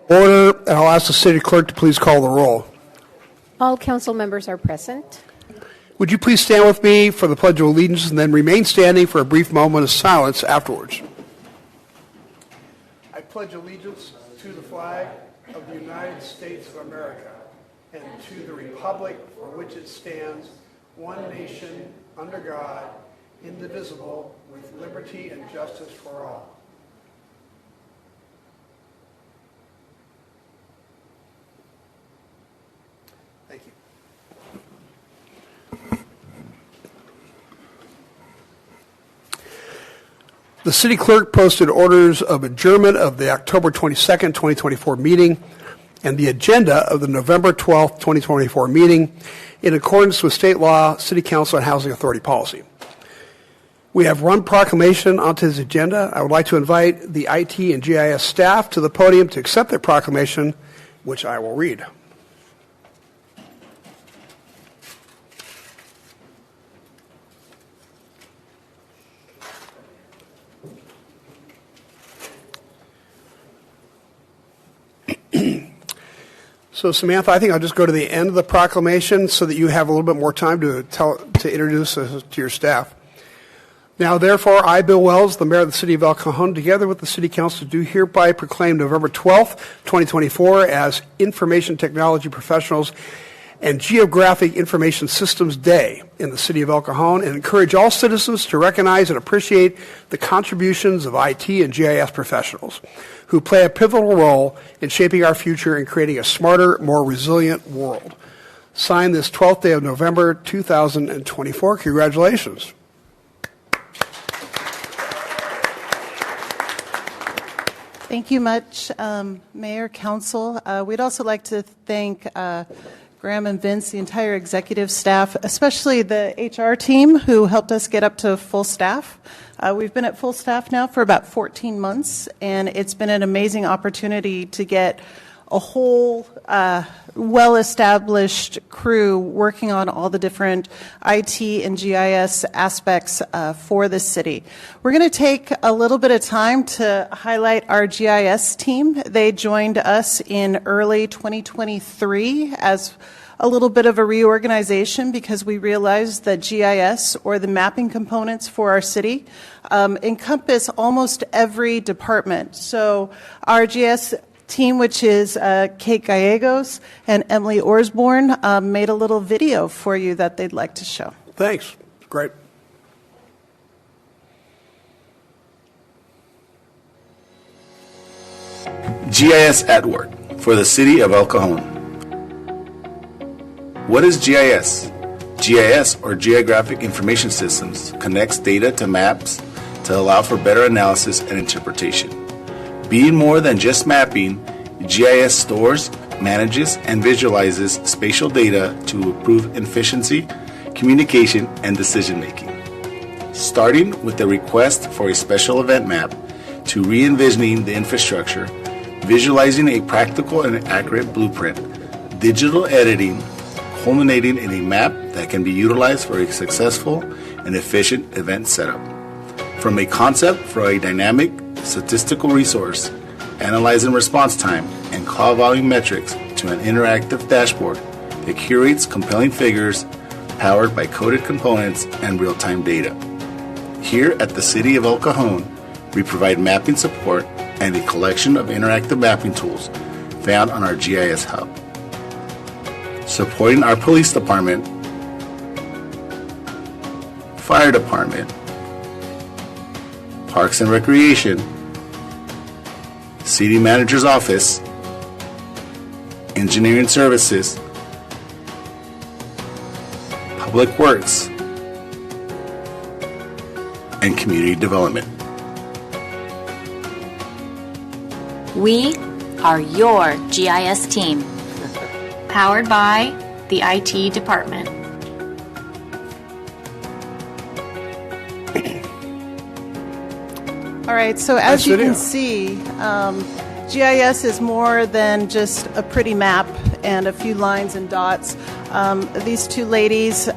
Order, and I'll ask the city clerk to please call the roll. All council members are present. Would you please stand with me for the Pledge of Allegiance and then remain standing for a brief moment of silence afterwards? I pledge allegiance to the flag of the United States of America and to the republic for which it stands, one nation, under God, indivisible, with liberty and justice for all. Thank you. The city clerk posted orders of adjournment of the October 22nd, 2024 meeting and the agenda of the November 12th, 2024 meeting in accordance with state law, city council, and housing authority policy. We have one proclamation onto this agenda. I would like to invite the IT and GIS staff to the podium to accept their proclamation, which I will read. So, Samantha, I think I'll just go to the end of the proclamation so that you have a little bit more time to introduce us to your staff. Now, therefore, I, Bill Wells, the mayor of the city of El Cajon, together with the city council, do hereby proclaim November 12th, 2024 as Information Technology Professionals and Geographic Information Systems Day in the city of El Cajon, and encourage all citizens to recognize and appreciate the contributions of IT and GIS professionals who play a pivotal role in shaping our future and creating a smarter, more resilient world. Signed this 12th day of November, 2024. Congratulations. Thank you much, Mayor, Council. We'd also like to thank Graham and Vince, the entire executive staff, especially the HR team who helped us get up to full staff. We've been at full staff now for about 14 months, and it's been an amazing opportunity to get a whole well-established crew working on all the different IT and GIS aspects for the city. We're going to take a little bit of time to highlight our GIS team. They joined us in early 2023 as a little bit of a reorganization because we realized that GIS, or the mapping components for our city, encompass almost every department. So our GIS team, which is Kate Gallegos and Emily Orsborn, made a little video for you that they'd like to show. Thanks. Great. GIS at work for the city of El Cajon. What is GIS? GIS, or Geographic Information Systems, connects data to maps to allow for better analysis and interpretation. Being more than just mapping, GIS stores, manages, and visualizes spatial data to improve efficiency, communication, and decision-making. Starting with the request for a special event map to re-envisioning the infrastructure, visualizing a practical and accurate blueprint, digital editing, culminating in a map that can be utilized for a successful and efficient event setup. From a concept for a dynamic statistical resource, analyzing response time and call volume metrics, to an interactive dashboard that curates compelling figures powered by coded components and real-time data. Here at the City of El Cajon, we provide mapping support and a collection of interactive mapping tools found on our GIS hub. Supporting our police department, fire department, parks and recreation, city manager's office, engineering services, public works, and community development. We are your GIS team, powered by the IT department. All right, so as you can see, GIS is more than just a pretty map and a few lines and dots. These two ladies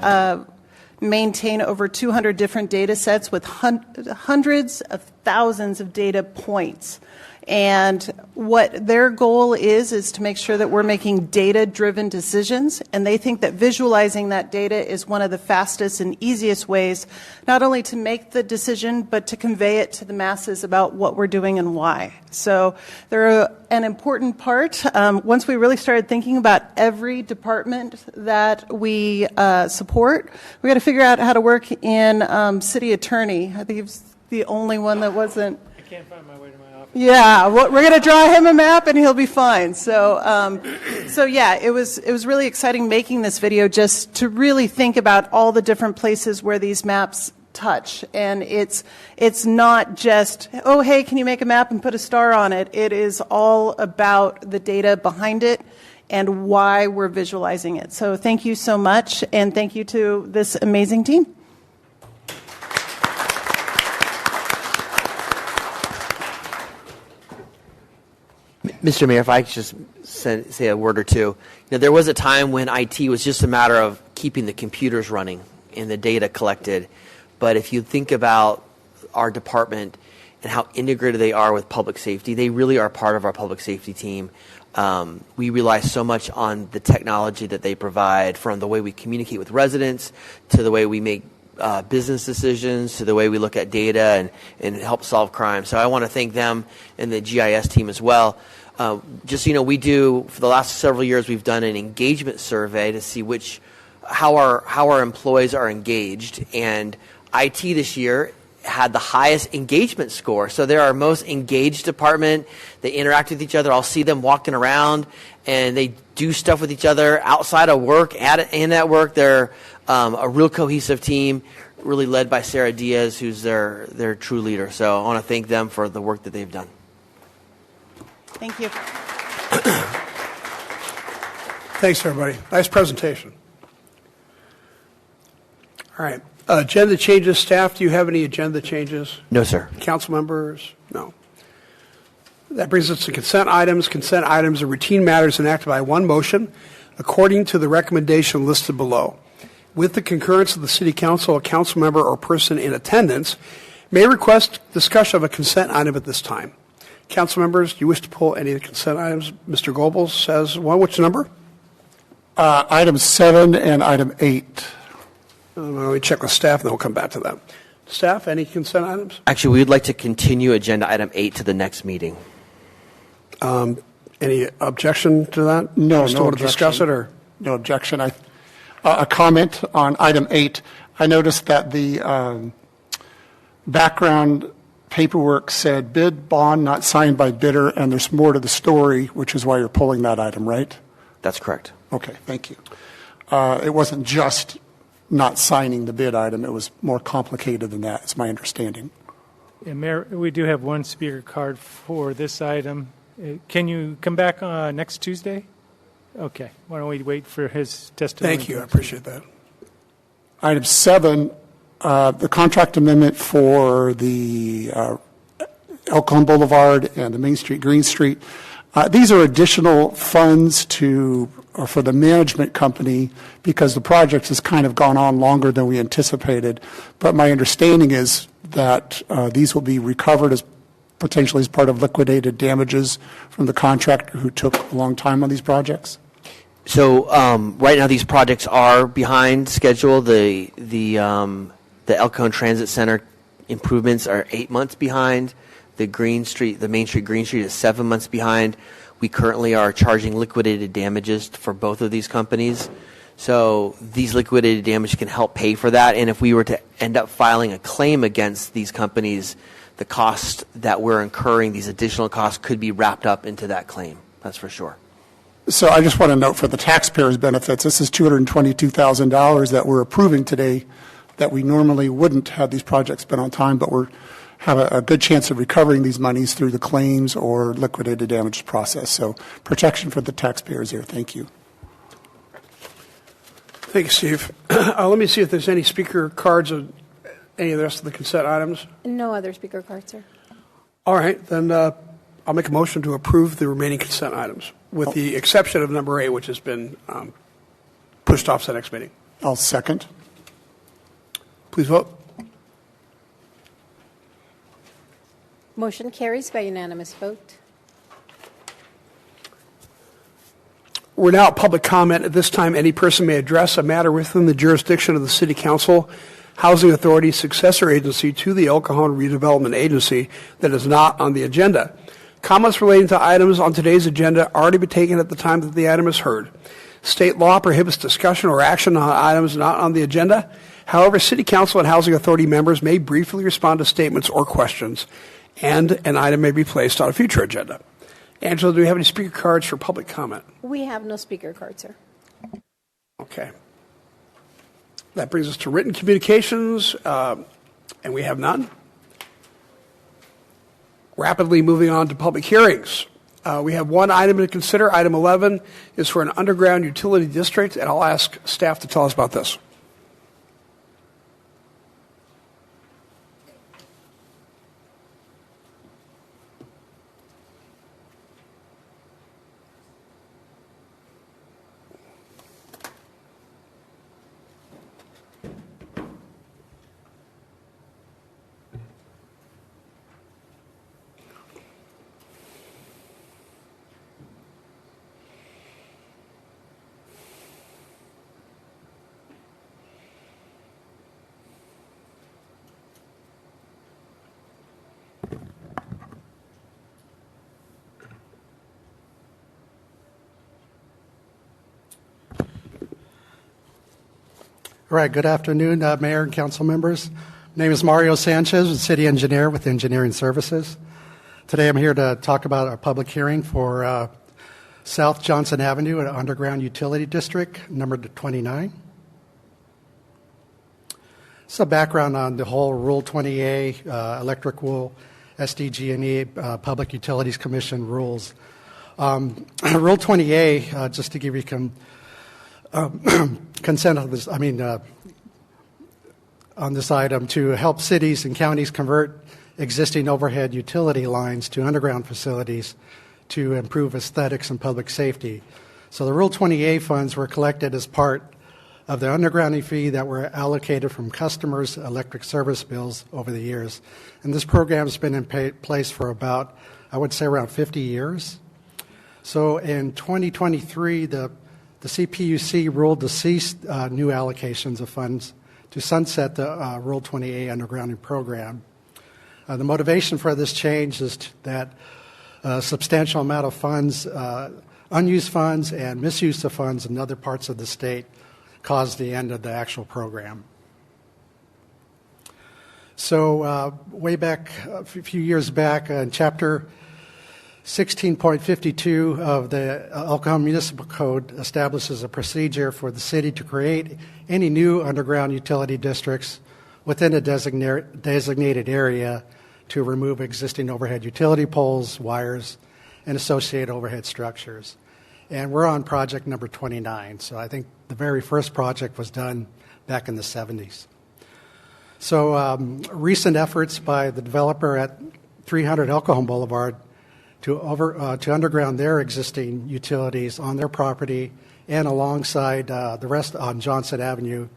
maintain over 200 different data sets with hundreds of thousands of data points. And what their goal is to make sure that we're making data-driven decisions, and they think that visualizing that data is one of the fastest and easiest ways, not only to make the decision, but to convey it to the masses about what we're doing and why. So they're an important part. Once we really started thinking about every department that we support, we got to figure out how to work in city attorney. I think it's the only one that wasn't. I can't find my way to my office. Yeah, we're going to draw him a map and he'll be fine. So yeah, it was really exciting making this video just to really think about all the different places where these maps touch. And it's not just, oh, hey, can you make a map and put a star on it? It is all about the data behind it and why we're visualizing it. So thank you so much, and thank you to this amazing team. Mr. Mayor, if I could just say a word or two. You know, there was a time when IT was just a matter of keeping the computers running and the data collected. But if you think about our department and how integrated they are with public safety, they really are part of our public safety team. We rely so much on the technology that they provide, from the way we communicate with residents to the way we make business decisions to the way we look at data and help solve crime. So I want to thank them and the GIS team as well. Just, you know, we do, for the last several years, we've done an engagement survey to see how our employees are engaged. And IT this year had the highest engagement score. So they're our most engaged department. They interact with each other. I'll see them walking around, and they do stuff with each other outside of work and at work. They're a real cohesive team, really led by Sarah Diaz, who's their true leader. So I want to thank them for the work that they've done. Thank you. Thanks, everybody. Nice presentation. All right. Agenda changes. Staff, do you have any agenda changes? No, sir. Council members? No. That brings us to consent items. Consent items are routine matters enacted by one motion according to the recommendation listed below. With the concurrence of the City Council, a council member or person in attendance may request discussion of a consent item at this time. Council members, do you wish to pull any of the consent items? Mr. Goebbels says one. Which number? Item 7 and item 8. Let me check with staff, and then we'll come back to that. Staff, any consent items? Actually, we would like to continue agenda item 8 to the next meeting. Any objection to that? No, Still no want to discuss it, or? No objection. A comment on item 8. I noticed that the background paperwork said bid bond not signed by bidder, and there's more to the story, which is why you're pulling that item, right? That's correct. Okay, thank you. It wasn't just not signing the bid item. It was more complicated than that, it's my understanding. Yeah, Mayor, we do have one speaker card for this item. Can you come back next Tuesday? Okay. Why don't we wait for his testimony? Thank you. I appreciate that. Item 7, the contract amendment for the El Cajon Boulevard and the Main Street, Green Street. These are additional funds for the management company because the project has kind of gone on longer than we anticipated. But my understanding is that these will be recovered as potentially as part of liquidated damages from the contractor who took a long time on these projects. So right now these projects are behind schedule. The El Cajon Transit Center improvements are 8 months behind. The Main Street Green Street is 7 months behind. We currently are charging liquidated damages for both of these companies. So these liquidated damage can help pay for that. And if we were to end up filing a claim against these companies, the cost that we're incurring, these additional costs, could be wrapped up into that claim. That's for sure. So I just want to note for the taxpayers' benefits, this is $222,000 that we're approving today that we normally wouldn't have these projects been on time, but we're have a good chance of recovering these monies through the claims or liquidated damages process. So protection for the taxpayers here. Thank you. Thank you, Steve. Let me see if there's any speaker cards or any of the rest of the consent items. No other speaker cards, sir. All right, then I'll make a motion to approve the remaining consent items, with the exception of number 8, which has been pushed off to the next meeting. I'll second. Please vote. Motion carries by unanimous vote. We're now at public comment. At this time, any person may address a matter within the jurisdiction of the City Council, Housing Authority, successor agency to the El Cajon Redevelopment Agency that is not on the agenda. Comments relating to items on today's agenda are to be taken at the time that the item is heard. State law prohibits discussion or action on items not on the agenda. However, City Council and Housing Authority members may briefly respond to statements or questions, and an item may be placed on a future agenda. Angela, do we have any speaker cards for public comment? We have no speaker cards, sir. Okay. That brings us to written communications, and we have none. Rapidly moving on to public hearings. We have one item to consider. Item 11 is for an underground utility district, and I'll ask staff to tell us about this. All right, good afternoon, Mayor and council members. My name is Mario Sanchez, City Engineer with Engineering Services. Today I'm here to talk about our public hearing for South Johnson Avenue, an underground utility district, number 29. Some background on the whole Rule 20A, Electrical SDG&E Public Utilities Commission rules. Rule 20A, just to give you consent on this, on this item, to help cities and counties convert existing overhead utility lines to underground facilities to improve aesthetics and public safety. So the Rule 20A funds were collected as part of the undergrounding fee that were allocated from customers' electric service bills over the years. And this program has been in place for about, I would say, around 50 years. So in 2023, the CPUC ruled to cease new allocations of funds to sunset the Rule 20A undergrounding program. The motivation for this change is that a substantial amount of funds, unused funds and misuse of funds in other parts of the state caused the end of the actual program. So way back, a few years back, in Chapter 16.52 of the El Cajon Municipal Code establishes a procedure for the city to create any new underground utility districts within a designated area to remove existing overhead utility poles, wires, and associated overhead structures. And we're on project number 29. So I think the very first project was done back in the 70s. So recent efforts by the developer at 300 El Cajon Boulevard to underground their existing utilities on their property and alongside the rest on Johnson Avenue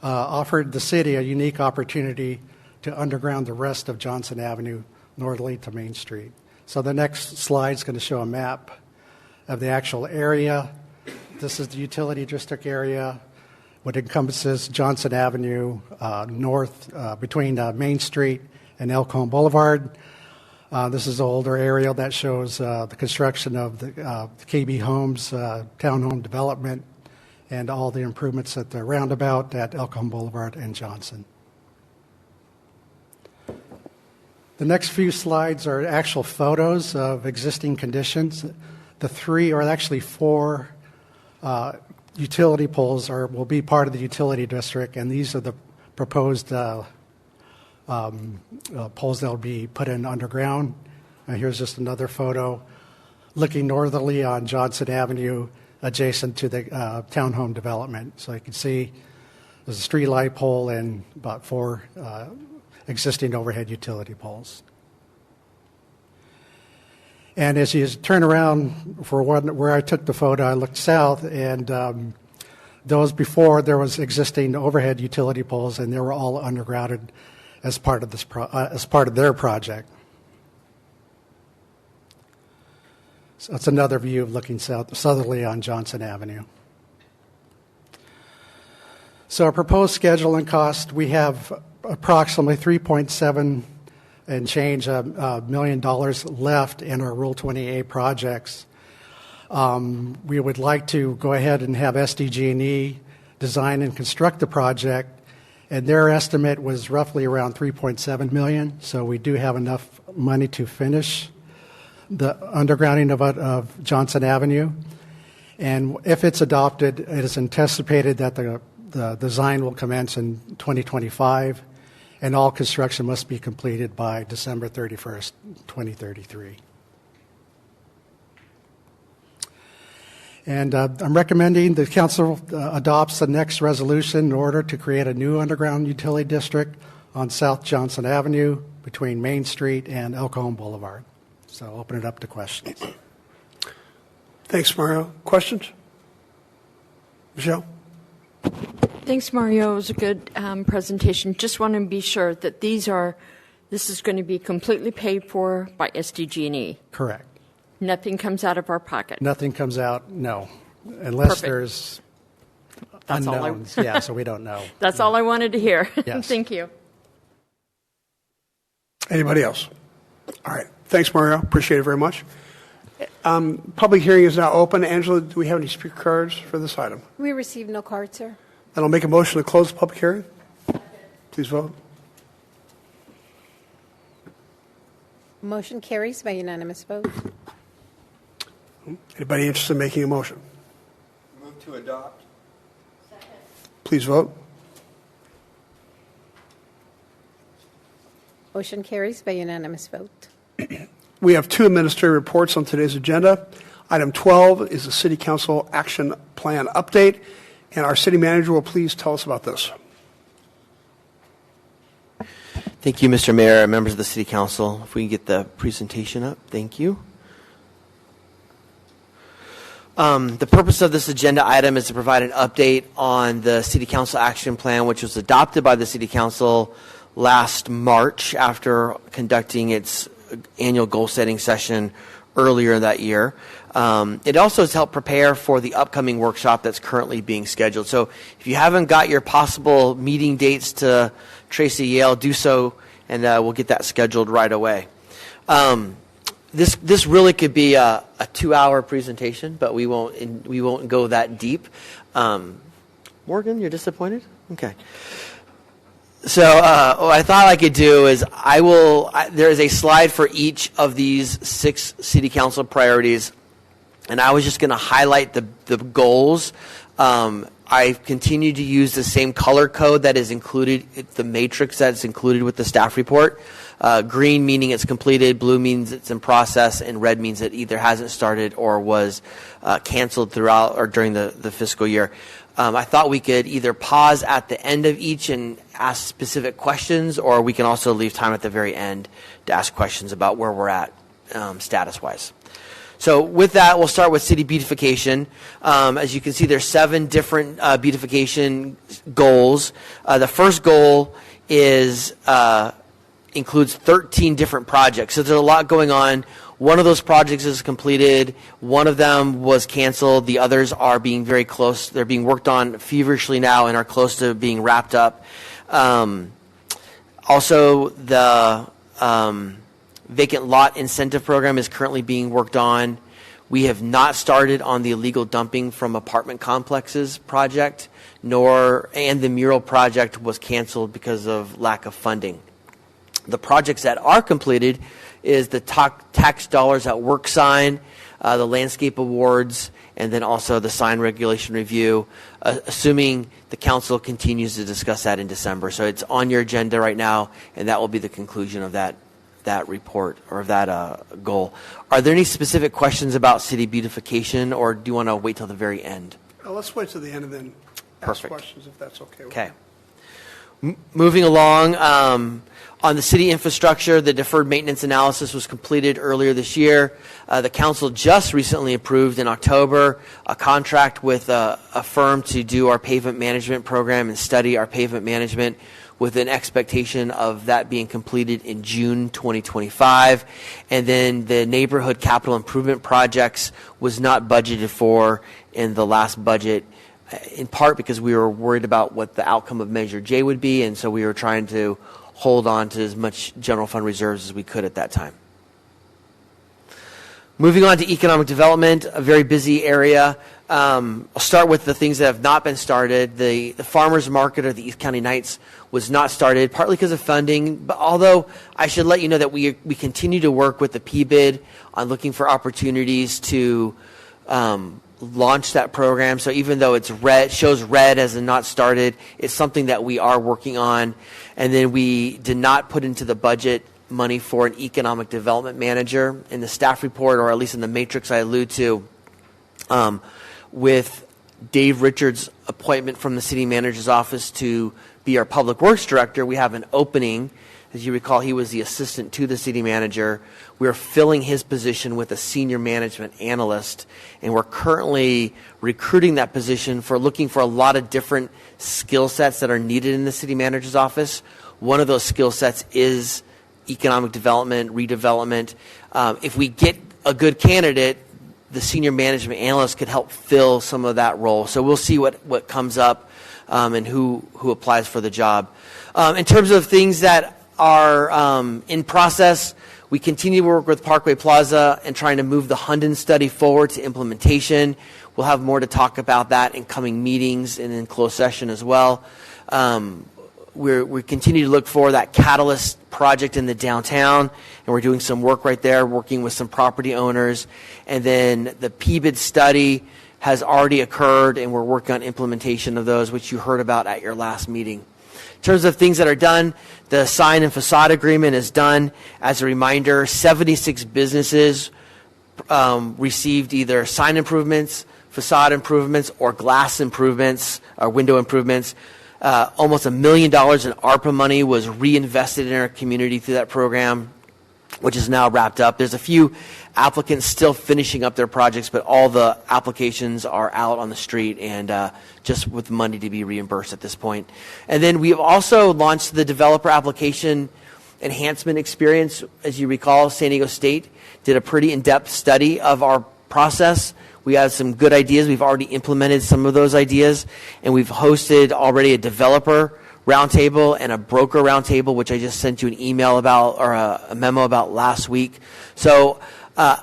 offered the city a unique opportunity to underground the rest of Johnson Avenue northerly to Main Street. So the next slide is going to show a map of the actual area. This is the utility district area, what encompasses Johnson Avenue north between Main Street and El Cajon Boulevard. This is an older area that shows the construction of the KB Homes townhome development and all the improvements at the roundabout at El Cajon Boulevard and Johnson. The next few slides are actual photos of existing conditions. The three, or actually four, utility poles will be part of the utility district, and these are the proposed poles that will be put in underground. Here's just another photo looking northerly on Johnson Avenue, adjacent to the townhome development. So you can see there's a street light pole and about four existing overhead utility poles. And as you turn around for one where I took the photo, I looked south, and those before there was existing overhead utility poles, and they were all undergrounded as part of this as part of their project. So it's another view of looking southerly on Johnson Avenue. So our proposed schedule and cost, we have approximately $3.7 and change million left in our Rule 20A projects. We would like to go ahead and have SDG&E design and construct the project, and their estimate was roughly around $3.7 million, so we do have enough money to finish the undergrounding of Johnson Avenue. And if it's adopted, it is anticipated that the design will commence in 2025, and all construction must be completed by December 31st, 2033. And I'm recommending the council adopts the next resolution in order to create a new underground utility district on South Johnson Avenue between Main Street and El Cajon Boulevard. So I'll open it up to questions. Thanks, Mario. Questions? Michelle? Thanks, Mario. It was a good presentation. Just want to be sure that this is going to be completely paid for by SDG&E. Correct. Nothing comes out of our pocket. Nothing comes out, no, unless Perfect. There's That's all unknowns. Yeah, so we don't know. That's all I wanted to hear. Yes. Thank you. Anybody else? All right. Thanks, Mario. Appreciate it very much. Public hearing is now open. Angela, do we have any speaker cards for this item? We received no cards, sir. Then I'll make a motion to close the public hearing. Please vote. Motion carries by unanimous vote. Anybody interested in making a motion? Move to adopt. Please vote. Motion carries by unanimous vote. We have two administrative reports on today's agenda. Item 12 is the City Council Action Plan Update, and our city manager will please tell us about this. Thank you, Mr. Mayor, members of the City Council. If we can get the presentation up, thank you. The purpose of this agenda item is to provide an update on the City Council Action Plan, which was adopted by the City Council last March after conducting its annual goal-setting session earlier that year. It also has helped prepare for the upcoming workshop that's currently being scheduled. So if you haven't got your possible meeting dates to Tracy Yale, do so, and we'll get that scheduled right away. This really could be a 2-hour presentation, but we won't go that deep. Morgan, you're disappointed? Okay. So what I thought I could do is there is a slide for each of these 6 city council priorities, and I was just going to highlight the goals. I continue to use the same color code that is included, the matrix that's included with the staff report. Green meaning it's completed, blue means it's in process, and red means it either hasn't started or was canceled throughout or during the fiscal year. I thought we could either pause at the end of each and ask specific questions, or we can also leave time at the very end to ask questions about where we're at status-wise. So with that, we'll start with city beautification. As you can see, there's 7 different beautification goals. The first goal includes 13 different projects. So there's a lot going on. One of those projects is completed. One of them was canceled. The others are being very close. They're being worked on feverishly now and are close to being wrapped up. Also, the vacant lot incentive program is currently being worked on. We have not started on the illegal dumping from apartment complexes project, and the mural project was canceled because of lack of funding. The projects that are completed is the tax dollars at work sign, the landscape awards, and then also the sign regulation review, assuming the council continues to discuss that in December. So it's on your agenda right now, and that will be the conclusion of that report or that goal. Are there any specific questions about city beautification, or do you want to wait till the very end? Let's wait till the end and then ask questions if that's okay. Okay. Moving along, on the city infrastructure, the deferred maintenance analysis was completed earlier this year. The council just recently approved in October a contract with a firm to do our pavement management program and study our pavement management, with an expectation of that being completed in June 2025. And then the neighborhood capital improvement projects was not budgeted for in the last budget, in part because we were worried about what the outcome of Measure J would be, and so we were trying to hold on to as much general fund reserves as we could at that time. Moving on to economic development, a very busy area. I'll start with the things that have not been started. The farmers market, or the East County Nights, was not started, partly because of funding, but although I should let you know that we continue to work with the PBID on looking for opportunities to launch that program. So even though it's red, shows red as in not started, it's something that we are working on. And then we did not put into the budget money for an economic development manager. In the staff report, or at least in the matrix I allude to, with Dave Richards' appointment from the city manager's office to be our public works director, we have an opening. As you recall, he was the assistant to the city manager. We're filling his position with a senior management analyst, and we're currently recruiting that position looking for a lot of different skill sets that are needed in the city manager's office. One of those skill sets is economic development, redevelopment. If we get a good candidate, the senior management analyst could help fill some of that role. So we'll see what comes up and who applies for the job. In terms of things that are in process, we continue to work with Parkway Plaza and trying to move the Hunden study forward to implementation. We'll have more to talk about that in coming meetings and in closed session as well. We continue to look for that catalyst project in the downtown, and we're doing some work right there, working with some property owners. And then the PBID study has already occurred, and we're working on implementation of those, which you heard about at your last meeting. In terms of things that are done, the sign and facade agreement is done. As a reminder, 76 businesses received either sign improvements, facade improvements, or glass improvements, or window improvements. Almost $1 million in ARPA money was reinvested in our community through that program, which is now wrapped up. There's a few applicants still finishing up their projects, but all the applications are out on the street and just with money to be reimbursed at this point. And then we have also launched the developer application enhancement experience. As you recall, San Diego State did a pretty in-depth study of our process. We had some good ideas. We've already implemented some of those ideas, and we've hosted already a developer roundtable and a broker roundtable, which I just sent you an email about, or a memo about last week. So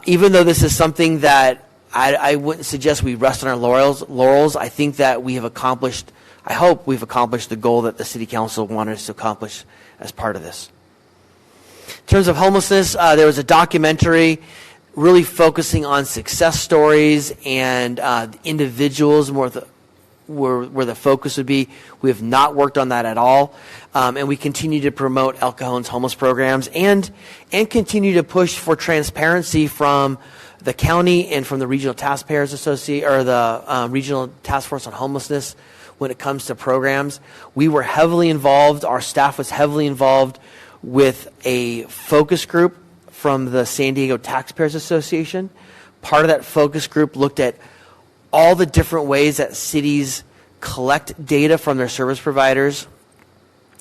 even though this is something that I wouldn't suggest we rest on our laurels, I think that we have accomplished, I hope we've accomplished the goal that the City Council wanted us to accomplish as part of this. In terms of homelessness, there was a documentary really focusing on success stories and individuals more where the focus would be. We have not worked on that at all. And we continue to promote El Cajon's homeless programs and continue to push for transparency from the county and from the Regional Taxpayers Association, or the Regional Task Force on Homelessness when it comes to programs. We were heavily involved, our staff was heavily involved with a focus group from the San Diego Taxpayers Association. Part of that focus group looked at all the different ways that cities collect data from their service providers.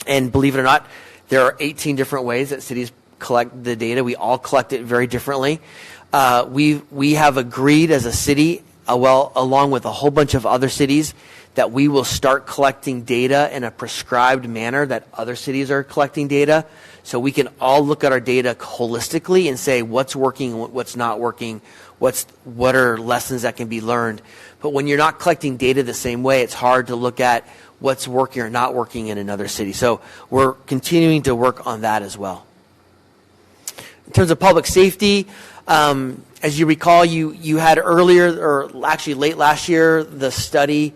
And believe it or not, there are 18 different ways that cities collect the data. We all collect it very differently. We have agreed as a city, along with a whole bunch of other cities, that we will start collecting data in a prescribed manner that other cities are collecting data, so we can all look at our data holistically and say what's working, what's not working, what are lessons that can be learned. But when you're not collecting data the same way, it's hard to look at what's working or not working in another city. So we're continuing to work on that as well. In terms of public safety, as you recall, you had earlier, or actually late last year, the study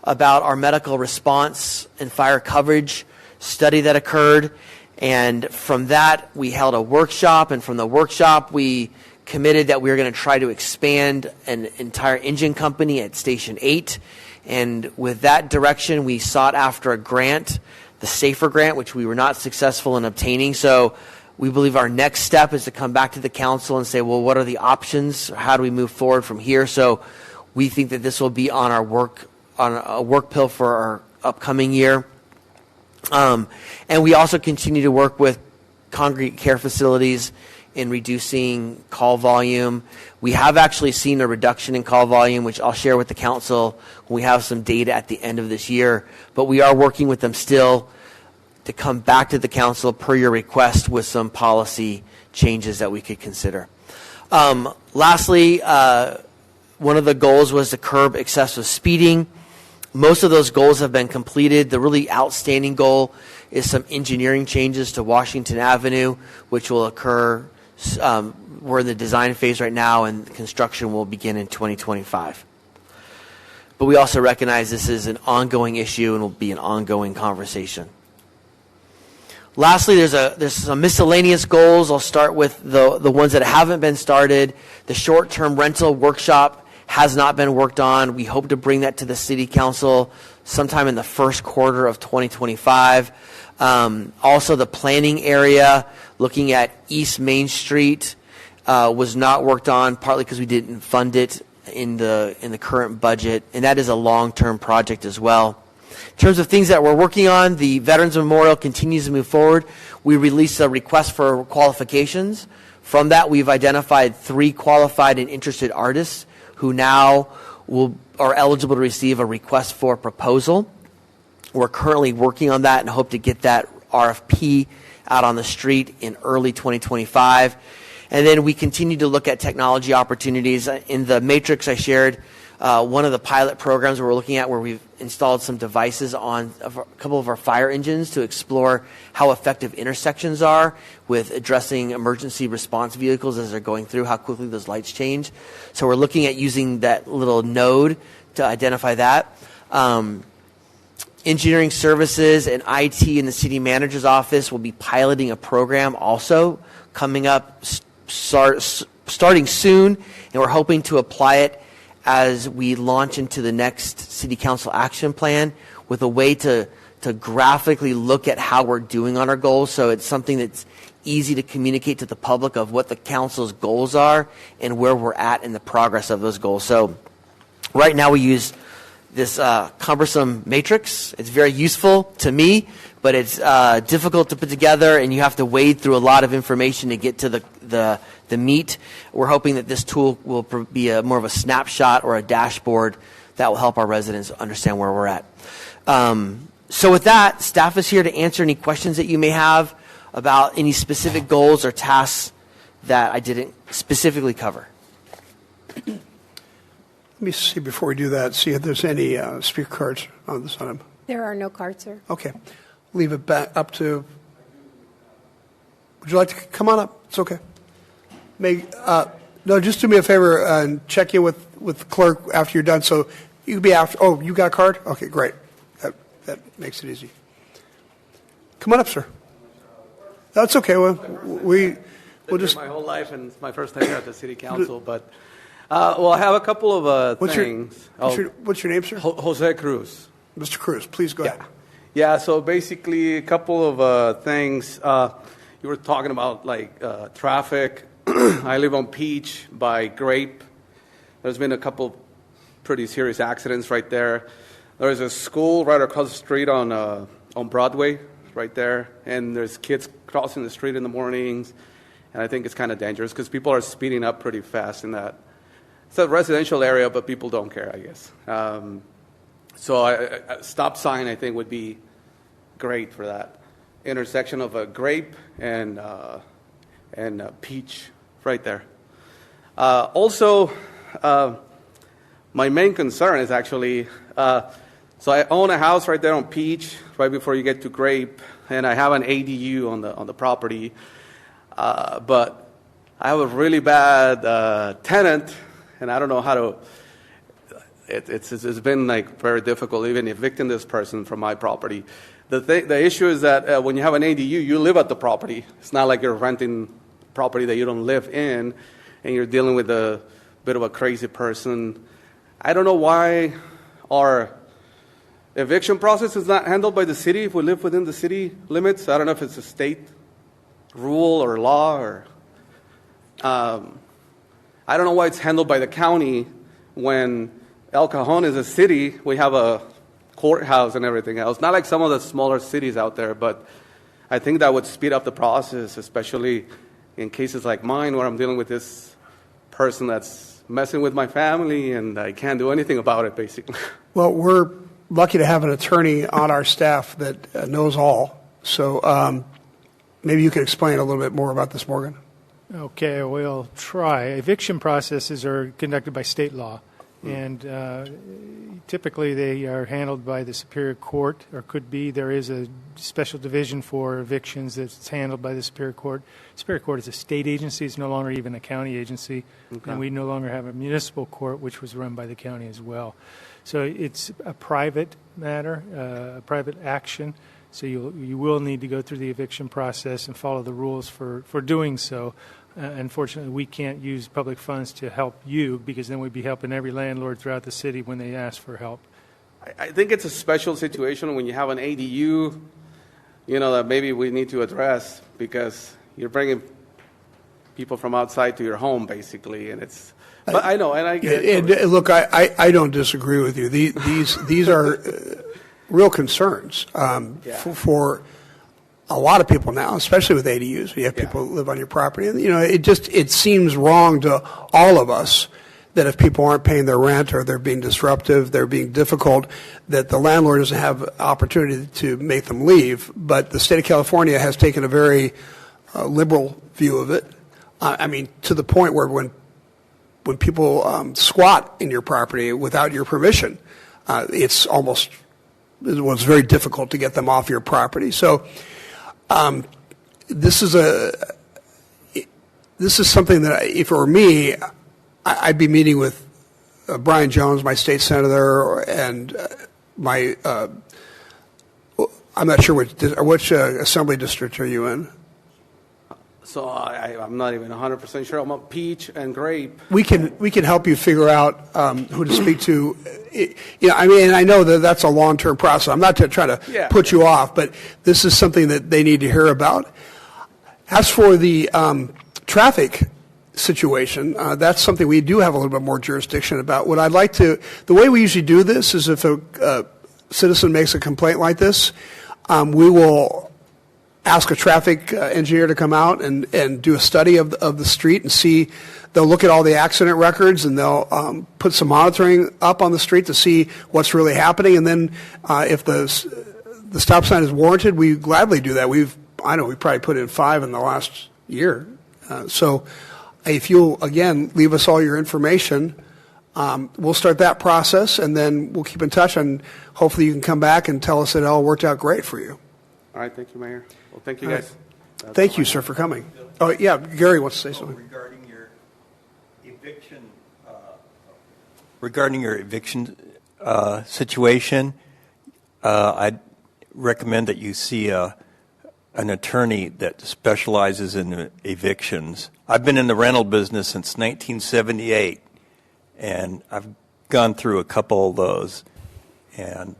about our medical response and fire coverage study that occurred. And from that, we held a workshop, and from the workshop, we committed that we were going to try to expand an entire engine company at Station 8. And with that direction, we sought after a grant the SAFER grant, which we were not successful in obtaining. So we believe our next step is to come back to the council and say, well, what are the options? How do we move forward from here? So we think that this will be on our work pill for our upcoming year. And we also continue to work with congregate care facilities in reducing call volume. We have actually seen a reduction in call volume, which I'll share with the council when we have some data at the end of this year. But we are working with them still to come back to the council per your request with some policy changes that we could consider. Lastly, one of the goals was to curb excessive speeding. Most of those goals have been completed. The really outstanding goal is some engineering changes to Washington Avenue, which will occur. We're in the design phase right now, and construction will begin in 2025. But we also recognize this is an ongoing issue and will be an ongoing conversation. Lastly, there's some miscellaneous goals. I'll start with the ones that haven't been started. The short-term rental workshop has not been worked on. We hope to bring that to the City Council sometime in the first quarter of 2025. Also, the planning area, looking at East Main Street, was not worked on, partly because we didn't fund it in the current budget, and that is a long-term project as well. In terms of things that we're working on, the Veterans Memorial continues to move forward. We released a request for qualifications. From that, we've identified 3 qualified and interested artists who now are eligible to receive a request for proposal. We're currently working on that and hope to get that RFP out on the street in early 2025. And then we continue to look at technology opportunities. In the matrix I shared, one of the pilot programs we're looking at where we've installed some devices on a couple of our fire engines to explore how effective intersections are with addressing emergency response vehicles as they're going through, how quickly those lights change. So we're looking at using that little node to identify that. Engineering services and IT in the city manager's office will be piloting a program also coming up, starting soon, and we're hoping to apply it as we launch into the next City Council action plan with a way to graphically look at how we're doing on our goals. So it's something that's easy to communicate to the public of what the council's goals are and where we're at in the progress of those goals. So right now we use this cumbersome matrix. It's very useful to me, but it's difficult to put together, and you have to wade through a lot of information to get to the meat. We're hoping that this tool will be more of a snapshot or a dashboard that will help our residents understand where we're at. So with that, staff is here to answer any questions that you may have about any specific goals or tasks that I didn't specifically cover. Let me see before we do that, see if there's any speaker cards on this item. There are no cards, sir. Okay. Leave it back up to, would you like to come on up? It's okay. No, just do me a favor and check in with the clerk after you're done. So you could be after, oh, you got a card? Okay, great. That makes it easy. Come on up, sir. That's okay. We'll just. My whole life, and it's my first time here at the City Council, but. Well, I have a couple of things. What's your name, sir? Jose Cruz. Mr. Cruz, please go ahead. Yeah, so basically a couple of things. You were talking about like traffic. I live on Peach by Grape. There's been a couple pretty serious accidents right there. There's a school right across the street on Broadway, right there, and there's kids crossing the street in the mornings, and I think it's kind of dangerous because people are speeding up pretty fast in that. It's a residential area, but people don't care, I guess. So a stop sign, I think, would be great for that intersection of a Grape and Peach right there. Also, my main concern is actually, so I own a house right there on Peach, right before you get to Grape, and I have an ADU on the property, but I have a really bad tenant. And I don't know how to. It's been like very difficult even evicting this person from my property. The issue is that when you have an ADU, you live at the property. It's not like you're renting property that you don't live in, and you're dealing with a bit of a crazy person. I don't know why eviction process is not handled by the city if we live within the city limits. I don't know if it's a state rule or law or I don't know why it's handled by the county when El Cajon is a city. We have a courthouse and everything else. Not like some of the smaller cities out there, but I think that would speed up the process, especially in cases like mine where I'm dealing with this person that's messing with my family and I can't do anything about it, basically. Well, we're lucky to have an attorney on our staff that knows all. So maybe you could explain a little bit more about this, Morgan. Okay, we'll try. Eviction processes are conducted by state law, and typically they are handled by the Superior Court, or could be. There is a special division for evictions that's handled by the Superior Court. Superior Court is a state agency. It's no longer even a county agency, and we no longer have a municipal court, which was run by the county as well. So it's a private matter, a private action. So you will need to go through the eviction process and follow the rules for doing so. Unfortunately, we can't use public funds to help you because then we'd be helping every landlord throughout the city when they ask for help. I think it's a special situation when you have an ADU, that maybe we need to address because you're bringing people from outside to your home, basically, and it's. But I know, and I get it. Look, I don't disagree with you. These are real concerns for a lot of people now, especially with ADUs. You have people who live on your property, and it seems wrong to all of us that if people aren't paying their rent or they're being disruptive, they're being difficult, that the landlord doesn't have opportunity to make them leave. But the state of California has taken a very liberal view of it. I mean, to the point where when people squat in your property without your permission, it was very difficult to get them off your property. So this is something that if it were me, I'd be meeting with Brian Jones, my state senator, and my I'm not sure which assembly district are you in. So I'm not even 100% sure. I'm on Peach and Grape. We can help you figure out who to speak to. I mean, I know that that's a long-term process. I'm not trying to put you off, but this is something that they need to hear about. As for the traffic situation, that's something we do have a little bit more jurisdiction about. What I'd like to, the way we usually do this is if a citizen makes a complaint like this, we will ask a traffic engineer to come out and do a study of the street and see. They'll look at all the accident records and they'll put some monitoring up on the street to see what's really happening. And then if the stop sign is warranted, we gladly do that. We probably put in 5 in the last year. So if you'll, again, leave us all your information, we'll start that process and then we'll keep in touch and hopefully you can come back and tell us that it all worked out great for you. All right, thank you, Mayor. Well, thank you, guys. Thank you, sir, for coming. Oh, yeah, Gary wants to say something. Regarding your eviction situation, I'd recommend that you see an attorney that specializes in evictions. I've been in the rental business since 1978, and I've gone through a couple of those. And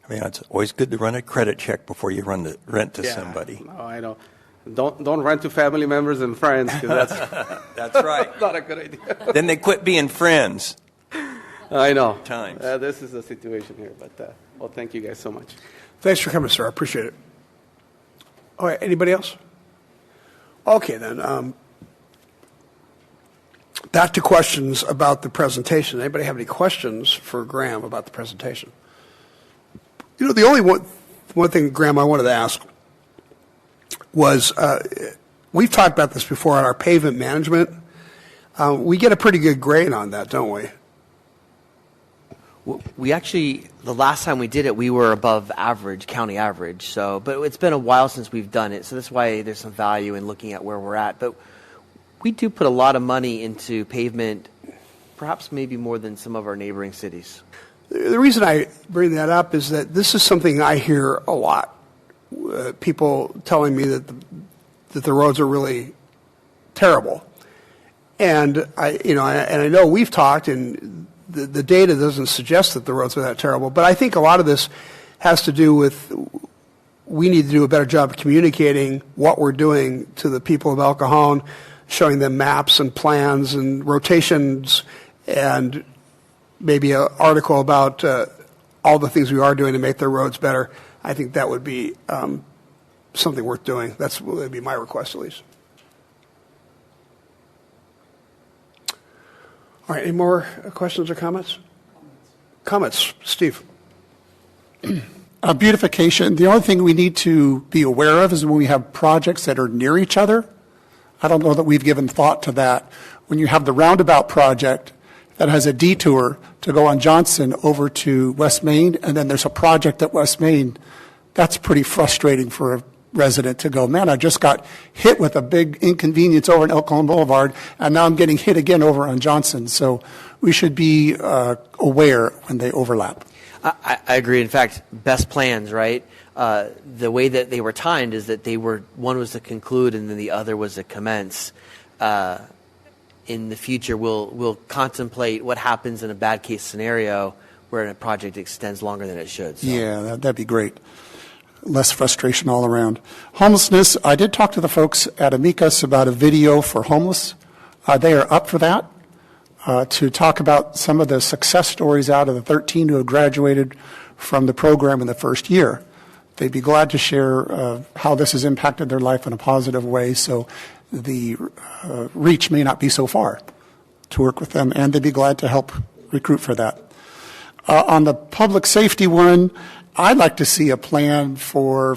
it's always good to run a credit check before you rent to somebody. No, I know. Don't rent to family members and friends because that's right. Not a good idea. Then they quit being friends. I know. Times. This is the situation here, but thank you guys so much. Thanks for coming, sir. I appreciate it. All right, anybody else? Okay, then. Back to questions about the presentation. Anybody have any questions for Graham about the presentation? The only one thing, Graham, I wanted to ask was, we've talked about this before on our pavement management. We get a pretty good grade on that, don't we? We actually, the last time we did it, we were above average, county average. So, but it's been a while since we've done it, so that's why there's some value in looking at where we're at. But we do put a lot of money into pavement, perhaps maybe more than some of our neighboring cities. The reason I bring that up is that this is something I hear a lot. People telling me that the roads are really terrible, and I know we've talked, and the data doesn't suggest that the roads are that terrible. But I think a lot of this has to do with we need to do a better job of communicating what we're doing to the people of El Cajon, showing them maps and plans and rotations, and maybe an article about all the things we are doing to make their roads better. I think that would be something worth doing. That would be my request, at least. All right, any more questions or comments? Comments, Steve. Beautification. The only thing we need to be aware of is when we have projects that are near each other. I don't know that we've given thought to that. When you have the roundabout project that has a detour to go on Johnson over to West Main, and then there's a project at West Main, that's pretty frustrating for a resident to go, man, I just got hit with a big inconvenience over in El Cajon Boulevard, and now I'm getting hit again over on Johnson. So we should be aware when they overlap. I agree. In fact, best plans, right? The way that they were timed is that one was to conclude and then the other was to commence. In the future, we'll contemplate what happens in a bad case scenario where a project extends longer than it should. So. Yeah, that'd be great. Less frustration all around. Homelessness, I did talk to the folks at Amicus about a video for homeless. They are up for that, to talk about some of the success stories out of the 13 who have graduated from the program in the first year. They'd be glad to share how this has impacted their life in a positive way, so the reach may not be so far to work with them, and they'd be glad to help recruit for that. On the public safety one, I'd like to see a plan for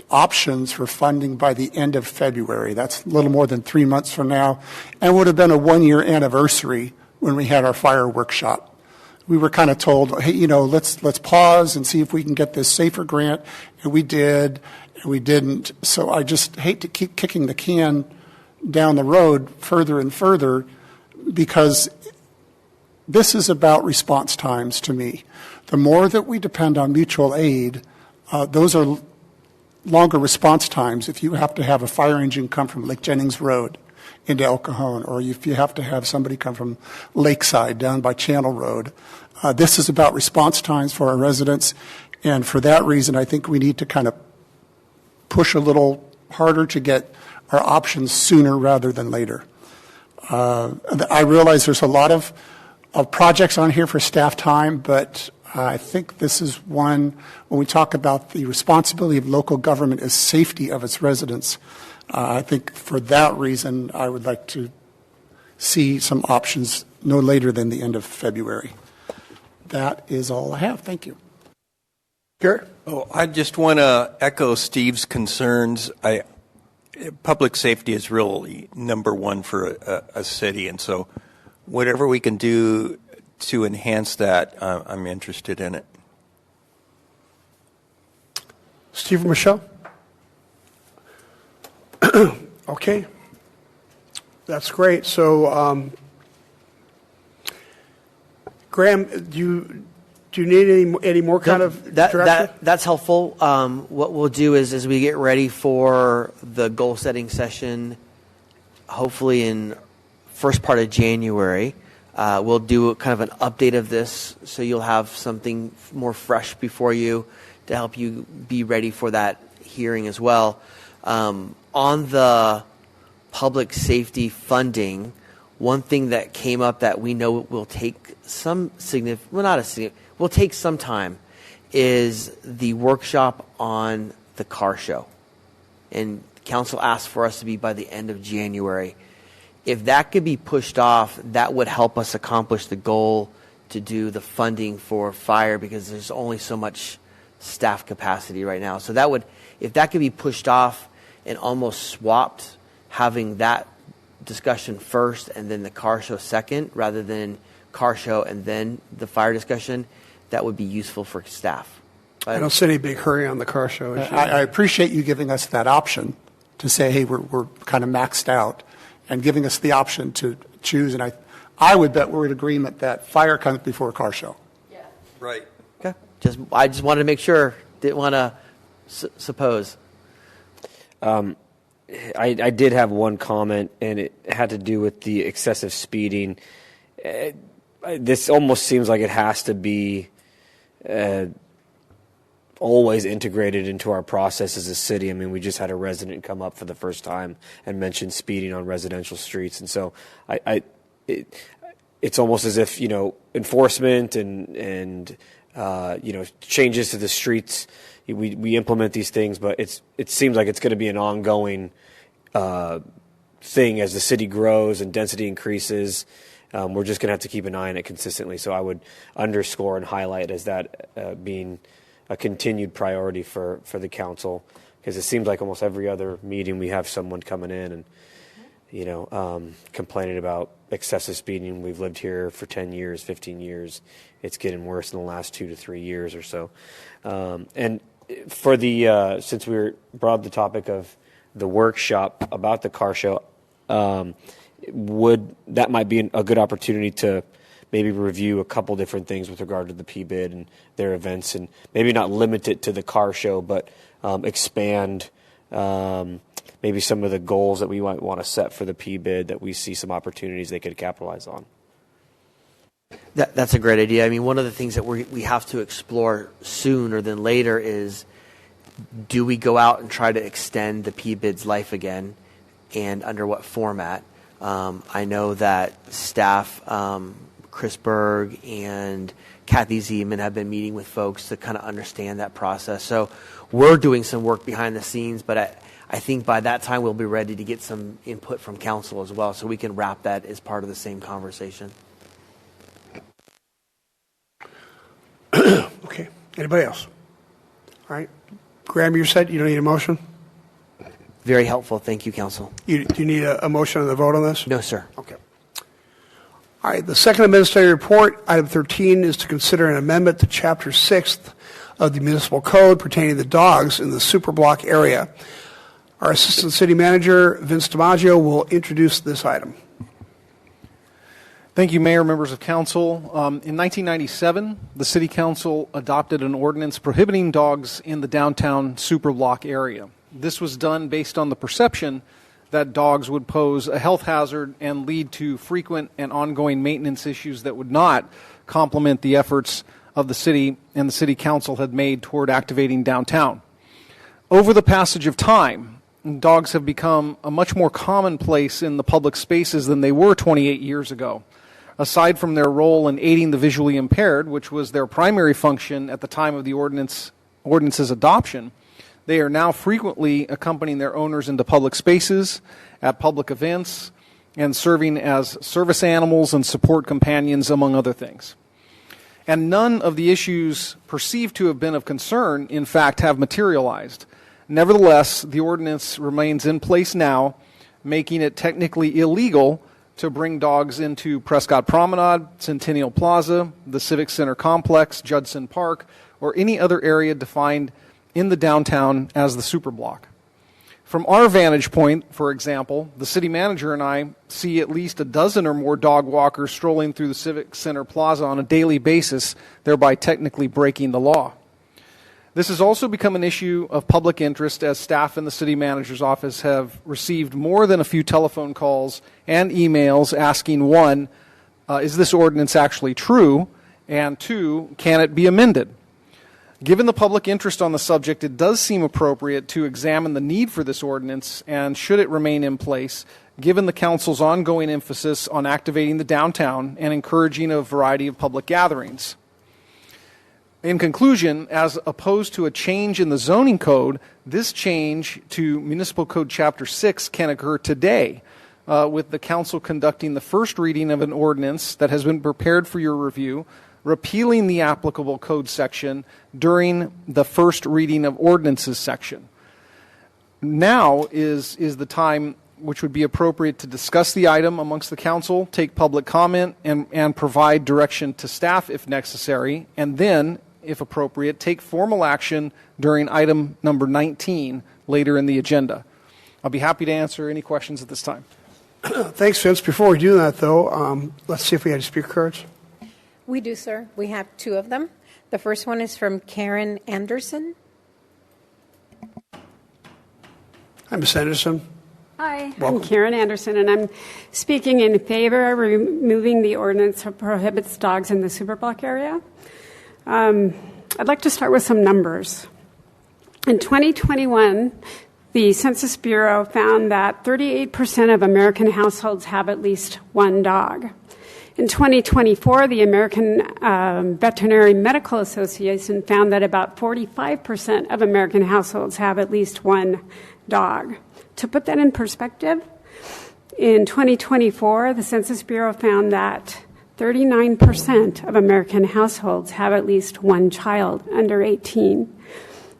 options for funding by the end of February. That's a little more than 3 months from now, and would have been a one-year anniversary when we had our fire workshop. We were kind of told, hey, let's pause and see if we can get this SAFER grant, and we did, and we didn't. So I just hate to keep kicking the can down the road further and further, because this is about response times to me. The more that we depend on mutual aid, those are longer response times. If you have to have a fire engine come from Lake Jennings Road into El Cajon, or if you have to have somebody come from Lakeside down by Channel Road, this is about response times for our residents. And for that reason, I think we need to kind of push a little harder to get our options sooner rather than later. I realize there's a lot of projects on here for staff time, but I think this is one, when we talk about the responsibility of local government is safety of its residents. I think for that reason, I would like to see some options no later than the end of February. That is all I have. Thank you. Garrett? I just want to echo Steve's concerns. Public safety is really number one for a city, and so whatever we can do to enhance that, I'm interested in it. Steve or Michelle? Okay. That's great. So, Graham, do you need any more kind of direction? That's helpful. What we'll do is, as we get ready for the goal-setting session, hopefully in first part of January, we'll do kind of an update of this, so you'll have something more fresh before you to help you be ready for that hearing as well. On the public safety funding, one thing that came up that we know will take some will take some time is the workshop on the car show. And council asked for us to be by the end of January. If that could be pushed off, that would help us accomplish the goal to do the funding for fire, because there's only so much staff capacity right now. So that would, if that could be pushed off and almost swapped, having that discussion first and then the car show second, rather than car show and then the fire discussion, that would be useful for staff. I don't see any big hurry on the car show issue. I appreciate you giving us that option to say, hey, we're kind of maxed out, and giving us the option to choose. And I would bet we're in agreement that fire comes before a car show. Yeah. Right. Okay. I just wanted to make sure. Didn't want to suppose. I did have one comment, and it had to do with the excessive speeding. this almost seems like it has to be always integrated into our process as a city. I mean, we just had a resident come up for the first time and mention speeding on residential streets, and so it's almost as if enforcement and changes to the streets. We implement these things, but it seems like it's going to be an ongoing thing as the city grows and density increases. We're just going to have to keep an eye on it consistently. So I would underscore and highlight as that being a continued priority for the council, because it seems like almost every other meeting we have someone coming in and complaining about excessive speeding. We've lived here for 10 years, 15 years. It's getting worse in the last 2 to 3 years or so. And for the since we brought up the topic of the workshop about the car show, that might be a good opportunity to maybe review a couple different things with regard to the P-bid and their events, and maybe not limit it to the car show, but expand maybe some of the goals that we might want to set for the P-bid, that we see some opportunities they could capitalize on. That's a great idea. I mean, one of the things that we have to explore sooner than later is, do we go out and try to extend the P-bid's life again, and under what format? I know that staff, Chris Berg and Kathy Zeman, have been meeting with folks to kind of understand that process. So we're doing some work behind the scenes, but I think by that time we'll be ready to get some input from council as well, so we can wrap that as part of the same conversation. Okay. Anybody else? All right. Graham, you said you don't need a motion? Very helpful. Thank you, council. Do you need a motion and a vote on this? No, sir. Okay. All right. The second administrative report, item 13, is to consider an amendment to Chapter 6 of the Municipal Code pertaining to dogs in the superblock area. Our Assistant City Manager, Vince DiMaggio, will introduce this item. Thank you, Mayor, members of council. In 1997, the City Council adopted an ordinance prohibiting dogs in the downtown superblock area. This was done based on the perception that dogs would pose a health hazard and lead to frequent and ongoing maintenance issues that would not complement the efforts of the city and the City Council had made toward activating downtown. Over the passage of time, dogs have become a much more commonplace in the public spaces than they were 28 years ago. Aside from their role in aiding the visually impaired, which was their primary function at the time of the ordinance's adoption, they are now frequently accompanying their owners into public spaces, at public events, and serving as service animals and support companions, among other things. And none of the issues perceived to have been of concern, in fact, have materialized. Nevertheless, the ordinance remains in place now, making it technically illegal to bring dogs into Prescott Promenade, Centennial Plaza, the Civic Center Complex, Judson Park, or any other area defined in the downtown as the superblock. From our vantage point, for example, the city manager and I see at least a dozen or more dog walkers strolling through the Civic Center Plaza on a daily basis, thereby technically breaking the law. This has also become an issue of public interest, as staff in the city manager's office have received more than a few telephone calls and emails asking, one, is this ordinance actually true? And two, can it be amended? Given the public interest on the subject, it does seem appropriate to examine the need for this ordinance and should it remain in place, given the council's ongoing emphasis on activating the downtown and encouraging a variety of public gatherings. In conclusion, as opposed to a change in the zoning code, this change to Municipal Code Chapter 6 can occur today, with the council conducting the first reading of an ordinance that has been prepared for your review, repealing the applicable code section during the first reading of ordinances section. Now is the time which would be appropriate to discuss the item amongst the council, take public comment, and provide direction to staff if necessary, and then, if appropriate, take formal action during item number 19 later in the agenda. I'll be happy to answer any questions at this time. Thanks, Vince. Before we do that, though, let's see if we have speaker cards. We do, sir. We have two of them. The first one is from Karen Anderson. Hi, Ms. Anderson. Hi, Welcome. I'm Karen Anderson, and I'm speaking in favor of removing the ordinance that prohibits dogs in the superblock area. I'd like to start with some numbers. In 2021, the Census Bureau found that 38% of American households have at least one dog. In 2024, the American Veterinary Medical Association found that about 45% of American households have at least one dog. To put that in perspective, in 2024, the Census Bureau found that 39% of American households have at least one child under 18.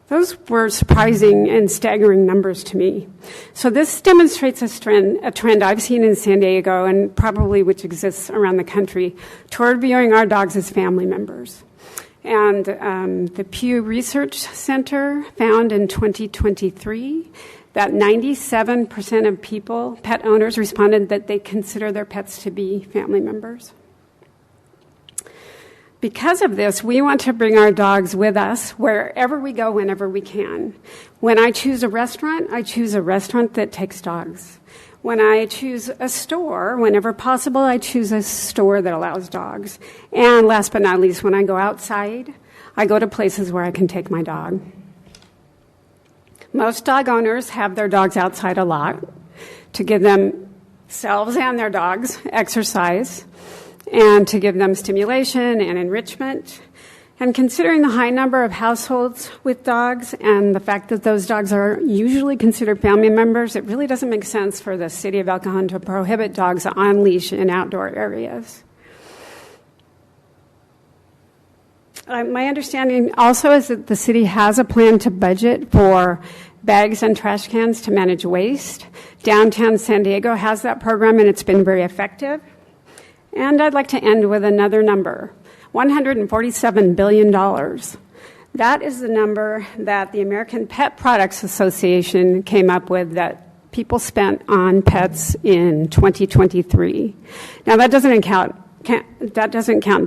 Those were surprising and staggering numbers to me. So this demonstrates a trend I've seen in San Diego and probably which exists around the country toward viewing our dogs as family members. And the Pew Research Center found in 2023 that 97% of people, pet owners, responded that they consider their pets to be family members. Because of this, we want to bring our dogs with us wherever we go, whenever we can. When I choose a restaurant that takes dogs. When I choose a store, whenever possible, I choose a store that allows dogs. And last but not least, when I go outside, I go to places where I can take my dog. Most dog owners have their dogs outside a lot to give themselves and their dogs exercise, and to give them stimulation and enrichment. And considering the high number of households with dogs and the fact that those dogs are usually considered family members, it really doesn't make sense for the city of El Cajon to prohibit dogs on leash in outdoor areas. My understanding also is that the city has a plan to budget for bags and trash cans to manage waste. Downtown San Diego has that program, and it's been very effective. And I'd like to end with another number, $147 billion. That is the number that the American Pet Products Association came up with that people spent on pets in 2023. Now, that doesn't count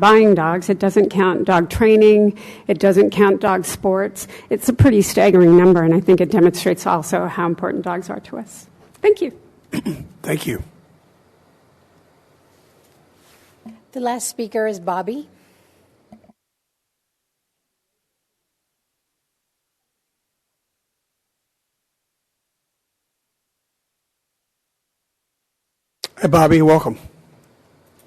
buying dogs. It doesn't count dog training. It doesn't count dog sports. It's a pretty staggering number, and I think it demonstrates also how important dogs are to us. Thank you. Thank you. The last speaker is Bobby. Hi, Bobby. Welcome.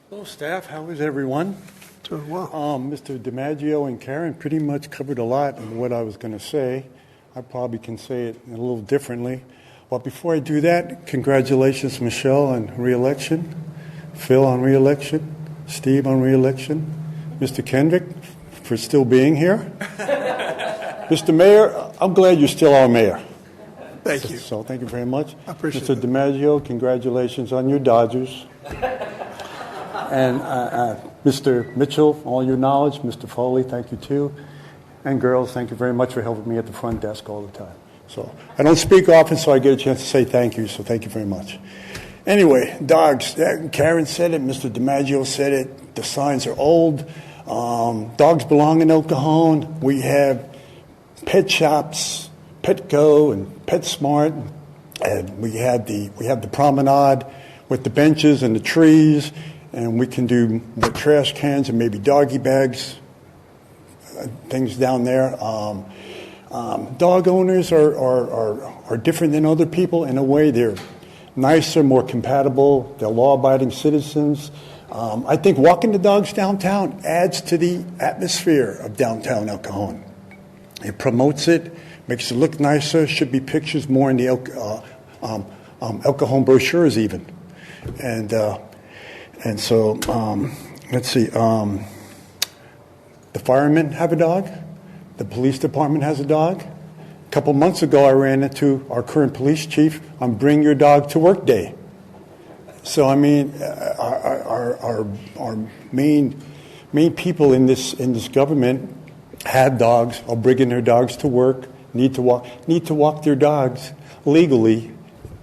Hello, staff. How is everyone? Doing well. Mr. DiMaggio and Karen pretty much covered a lot of what I was going to say. I probably can say it a little differently. But before I do that, congratulations, Michelle, on re-election, Phil on re-election, Steve on re-election, Mr. Kendrick for still being here. Mr. Mayor, I'm glad you're still our mayor. Thank you. So thank you very much. I appreciate Mr. DiMaggio, congratulations on your Dodgers. And Mr. Mitchell, all your knowledge. Mr. Foley, thank you too. And girls, thank you very much for helping me at the front desk all the time. So I don't speak often, so I get a chance to say thank you, so thank you very much. Anyway, dogs. Karen said it. Mr. DiMaggio said it. The signs are old. Dogs belong in El Cajon. We have pet shops, Petco and PetSmart, and we have the promenade with the benches and the trees, and we can do the trash cans and maybe doggy bags, things down there. Dog owners are different than other people in a way. They're nicer, more compatible. They're law-abiding citizens. I think walking the dogs downtown adds to the atmosphere of downtown El Cajon. It promotes it, makes it look nicer. Should be pictures more in the El Cajon brochures even. And so let's see. The firemen have a dog. The police department has a dog. A couple months ago, I ran into our current police chief on Bring Your Dog to Work Day. So I mean, our main people in this government have dogs, are bringing their dogs to work, need to walk their dogs legally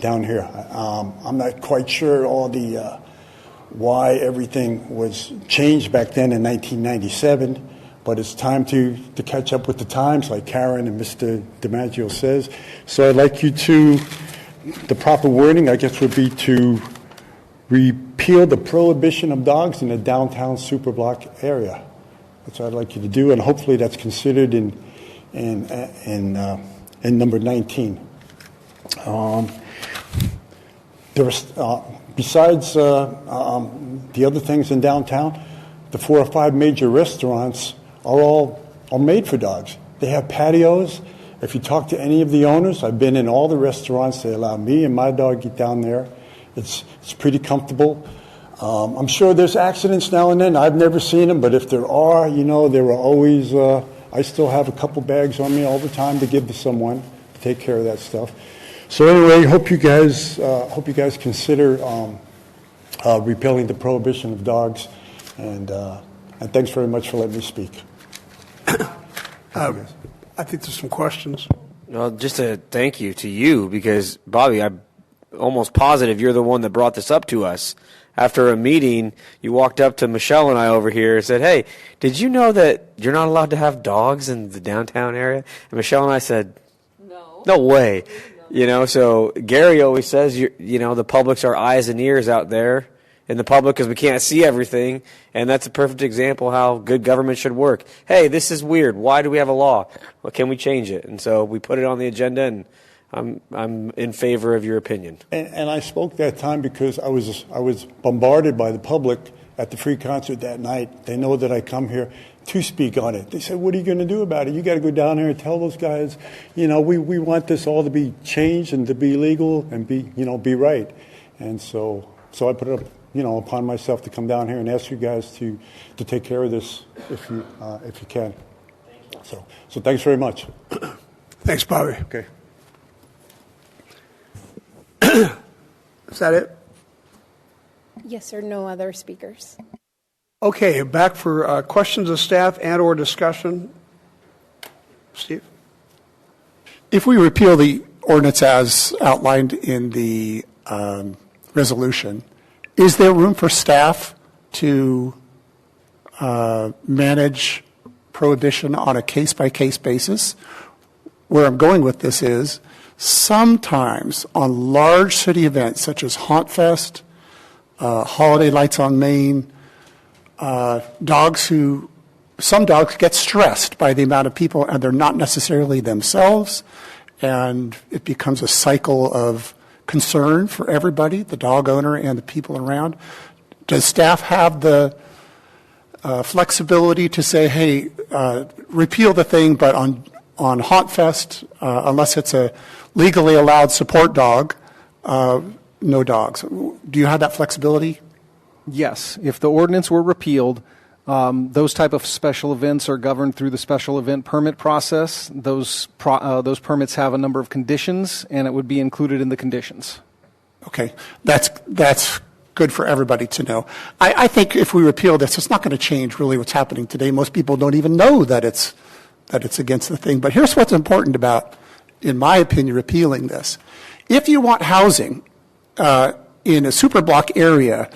down here. I'm not quite sure all the why everything was changed back then in 1997. But it's time to catch up with the times, like Karen and Mr. DiMaggio says. So I'd like you to the proper wording, I guess, would be to repeal the prohibition of dogs in the downtown superblock area. That's what I'd like you to do, and hopefully that's considered in number 19. Besides the other things in downtown, the 4 or 5 major restaurants are made for dogs. They have patios. If you talk to any of the owners, I've been in all the restaurants. They allow me and my dog to get down there. It's pretty comfortable. I'm sure there's accidents now and then. I've never seen them, but if there are, there are always. I still have a couple bags on me all the time to give to someone to take care of that stuff. So anyway, hope you guys consider repealing the prohibition of dogs, and thanks very much for letting me speak. I think there's some questions. Well, just a thank you to you, because, Bobby, I'm almost positive you're the one that brought this up to us. After a meeting, you walked up to Michelle and I over here and said, hey, did you know that you're not allowed to have dogs in the downtown area? And Michelle and I said, no way. So Gary always says, the public's our eyes and ears out there in the public because we can't see everything. And that's a perfect example how good government should work. Hey, this is weird. Why do we have a law? Well, can we change it? And so we put it on the agenda, and I'm in favor of your opinion. And I spoke that time because I was bombarded by the public at the free concert that night. They know that I come here to speak on it. They said, what are you going to do about it? You got to go down here and tell those guys, we want this all to be changed and to be legal and be right. And so I put it up, upon myself to come down here and ask you guys to take care of this if you can. So thanks very much. Thanks, Bobby. Okay. Is that it? Yes, sir. No other speakers. Okay, back for questions of staff and or discussion. Steve? If we repeal the ordinance as outlined in the resolution, is there room for staff to manage prohibition on a case-by-case basis? Where I'm going with this is, sometimes on large city events such as Haunt Fest, Holiday Lights on Main, some dogs get stressed by the amount of people, and they're not necessarily themselves, and it becomes a cycle of concern for everybody, the dog owner and the people around. Does staff have the flexibility to say, hey, repeal the thing, but on Haunt Fest, unless it's a legally allowed support dog, no dogs? Do you have that flexibility? Yes. If the ordinance were repealed, those type of special events are governed through the special event permit process. Those permits have a number of conditions, and it would be included in the conditions. Okay. That's good for everybody to know. I think if we repeal this, it's not going to change really what's happening today. Most people don't even know that it's against the thing. But here's what's important about, in my opinion, repealing this. If you want housing in a superblock area,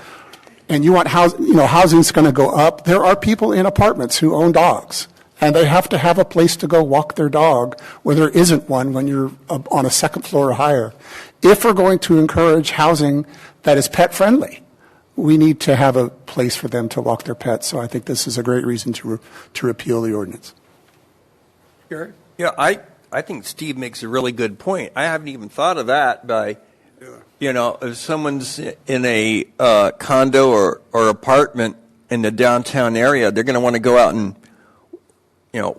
and you want housing's going to go up, there are people in apartments who own dogs, and they have to have a place to go walk their dog where there isn't one when you're on a second floor or higher. If we're going to encourage housing that is pet friendly, we need to have a place for them to walk their pets. So I think this is a great reason to repeal the ordinance. Gary? Yeah, I think Steve makes a really good point. I haven't even thought of that by, if someone's in a condo or apartment in the downtown area, they're going to want to go out and,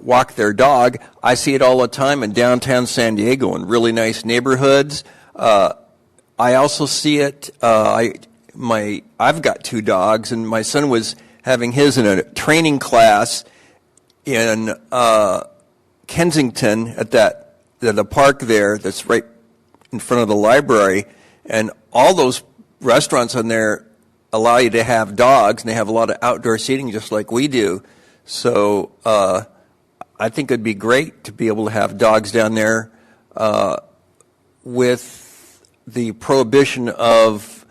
walk their dog. I see it all the time in downtown San Diego in really nice neighborhoods. I also see it. I've got 2 dogs, and my son was having his in a training class in Kensington at the park there that's right in front of the library, and all those restaurants on there allow you to have dogs, and they have a lot of outdoor seating just like we do. So I think it'd be great to be able to have dogs down there with the prohibition of,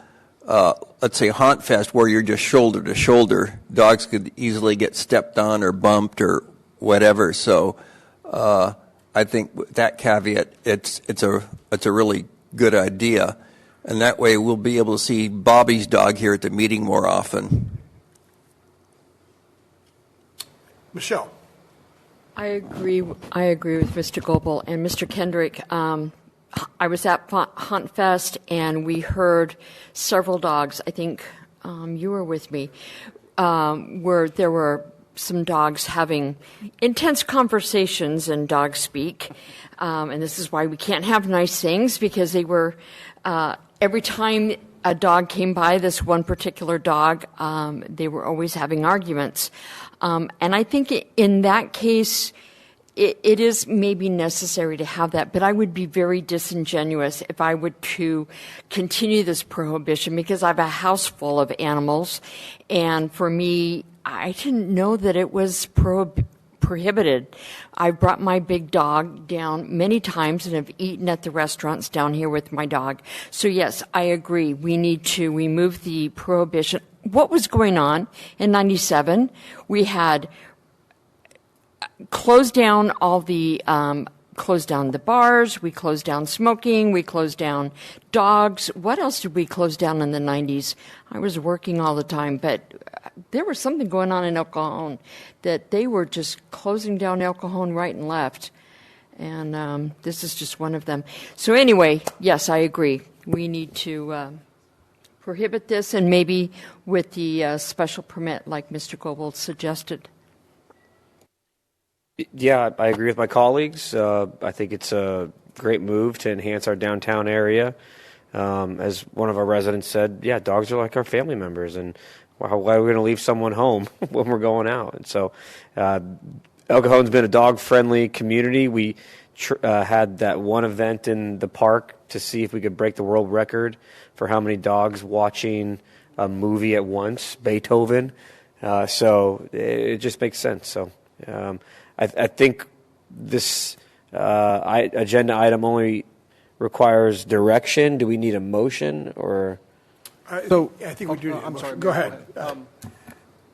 let's say, Haunt Fest, where you're just shoulder to shoulder. Dogs could easily get stepped on or bumped or whatever. So I think with that caveat, it's a really good idea. And that way we'll be able to see Bobby's dog here at the meeting more often. Michelle. I agree with Mr. Goebel and Mr. Kendrick. I was at Hunt Fest and we heard several dogs. I think you were with me, where there were some dogs having intense conversations in dog speak. And this is why we can't have nice things, because they were, every time a dog came by, this one particular dog, they were always having arguments. And I think in that case, it is maybe necessary to have that, but I would be very disingenuous if I were to continue this prohibition, because I have a house full of animals, and for me, I didn't know that it was prohibited. I brought my big dog down many times and have eaten at the restaurants down here with my dog. So yes, I agree. We need to remove the prohibition. What was going on in 97? We had closed down closed down the bars, we closed down smoking, we closed down dogs. What else did we close down in the 90s? I was working all the time, but there was something going on in El Cajon that they were just closing down El Cajon right and left. And this is just one of them. So anyway, yes, I agree. We need to prohibit this, and maybe with the special permit like Mr. Goebel suggested. Yeah, I agree with my colleagues. I think it's a great move to enhance our downtown area. As one of our residents said, yeah, dogs are like our family members, and why are we going to leave someone home when we're going out? And so El Cajon's been a dog-friendly community. We had that one event in the park to see if we could break the world record for how many dogs watching a movie at once, Beethoven. So it just makes sense. So I think this agenda item only requires direction. Do we need a motion or? I think we do. I'm sorry. Go ahead.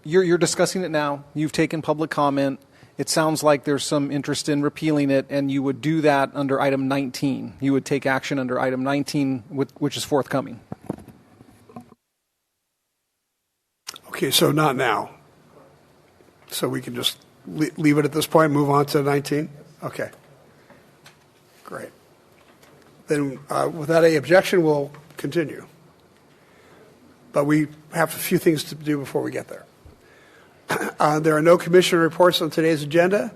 You're discussing it now. You've taken public comment. It sounds like there's some interest in repealing it, and you would do that under item 19. You would take action under item 19, which is forthcoming. Okay, so not now. So we can just leave it at this point, move on to 19? Okay. Great. Then without any objection, we'll continue. But we have a few things to do before we get there. There are no commissioner reports on today's agenda.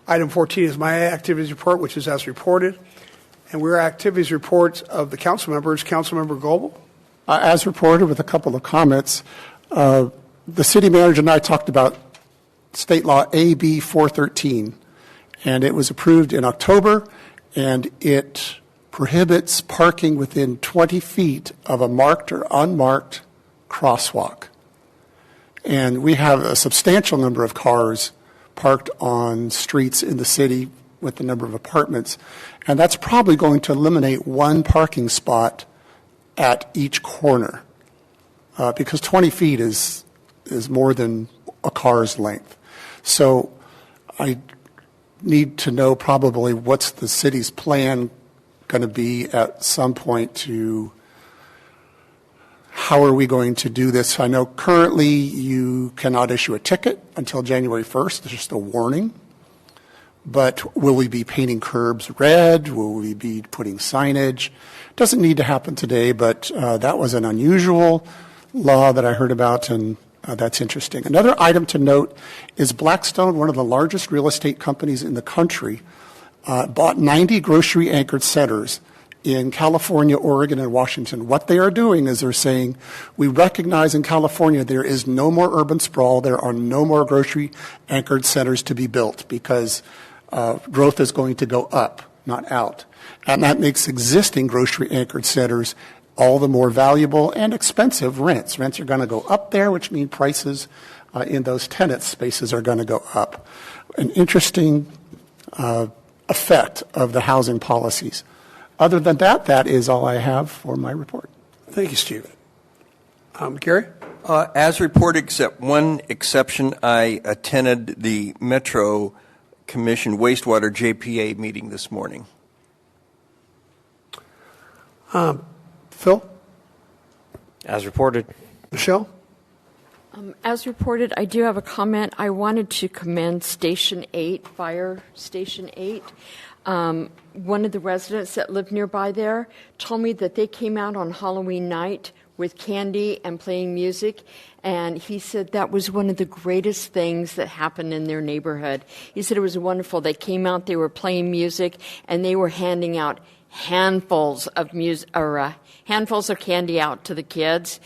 Item 14 is my activities report, which is as reported. And we're activities reports of the council members. Councilmember Goebel. As reported, with a couple of comments, the city manager and I talked about State Law AB 413, and it was approved in October, and it prohibits parking within 20 feet of a marked or unmarked crosswalk. And we have a substantial number of cars parked on streets in the city with the number of apartments, and that's probably going to eliminate one parking spot at each corner, because 20 feet is more than a car's length. So I need to know probably what's the city's plan going to be at some point to how are we going to do this. I know currently you cannot issue a ticket until January 1st. It's just a warning. But will we be painting curbs red? Will we be putting signage? Doesn't need to happen today, but that was an unusual law that I heard about, and that's interesting. Another item to note is Blackstone, one of the largest real estate companies in the country, bought 90 grocery-anchored centers in California, Oregon, and Washington. What they are doing is they're saying, we recognize in California there is no more urban sprawl, there are no more grocery-anchored centers to be built because growth is going to go up, not out. And that makes existing grocery-anchored centers all the more valuable and expensive rents. Rents are going to go up there, which means prices in those tenant spaces are going to go up. An interesting effect of the housing policies. Other than that, that is all I have for my report. Thank you, Stephen. Gary? As reported, except one exception, I attended the Metro Commission wastewater JPA meeting this morning. Phil? As reported. Michelle? As reported, I do have a comment. I wanted to commend Station 8, Fire Station 8. One of the residents that lived nearby there told me that they came out on Halloween night with candy and playing music, and he said that was one of the greatest things that happened in their neighborhood. He said it was wonderful. They came out, they were playing music, and they were handing out handfuls of handfuls of candy out to the kids.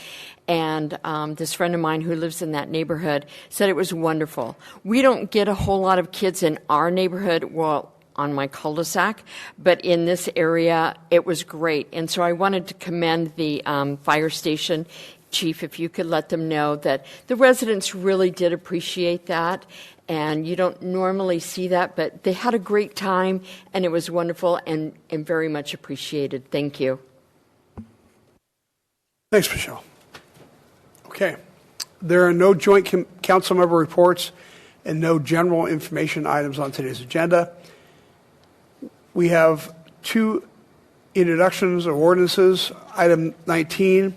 And this friend of mine who lives in that neighborhood said it was wonderful. We don't get a whole lot of kids in our neighborhood, well, on my cul-de-sac, but in this area, it was great. And so I wanted to commend the fire station chief, if you could let them know that the residents really did appreciate that. And you don't normally see that, but they had a great time, and it was wonderful and very much appreciated. Thank you. Thanks, Michelle. Okay. There are no joint council member reports and no general information items on today's agenda. We have two introductions of ordinances. Item 19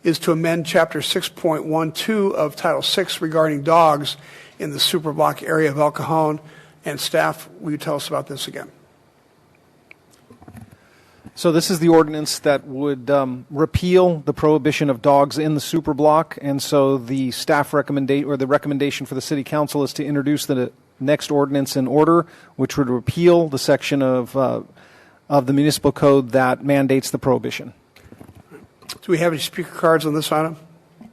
is to amend Chapter 6.12 of Title 6 regarding dogs in the superblock area of El Cajon. And staff, will you tell us about this again? So this is the ordinance that would repeal the prohibition of dogs in the superblock, and so the staff recommendation for the city council is to introduce the next ordinance in order, which would repeal the section of the municipal code that mandates the prohibition. Do we have any speaker cards on this item?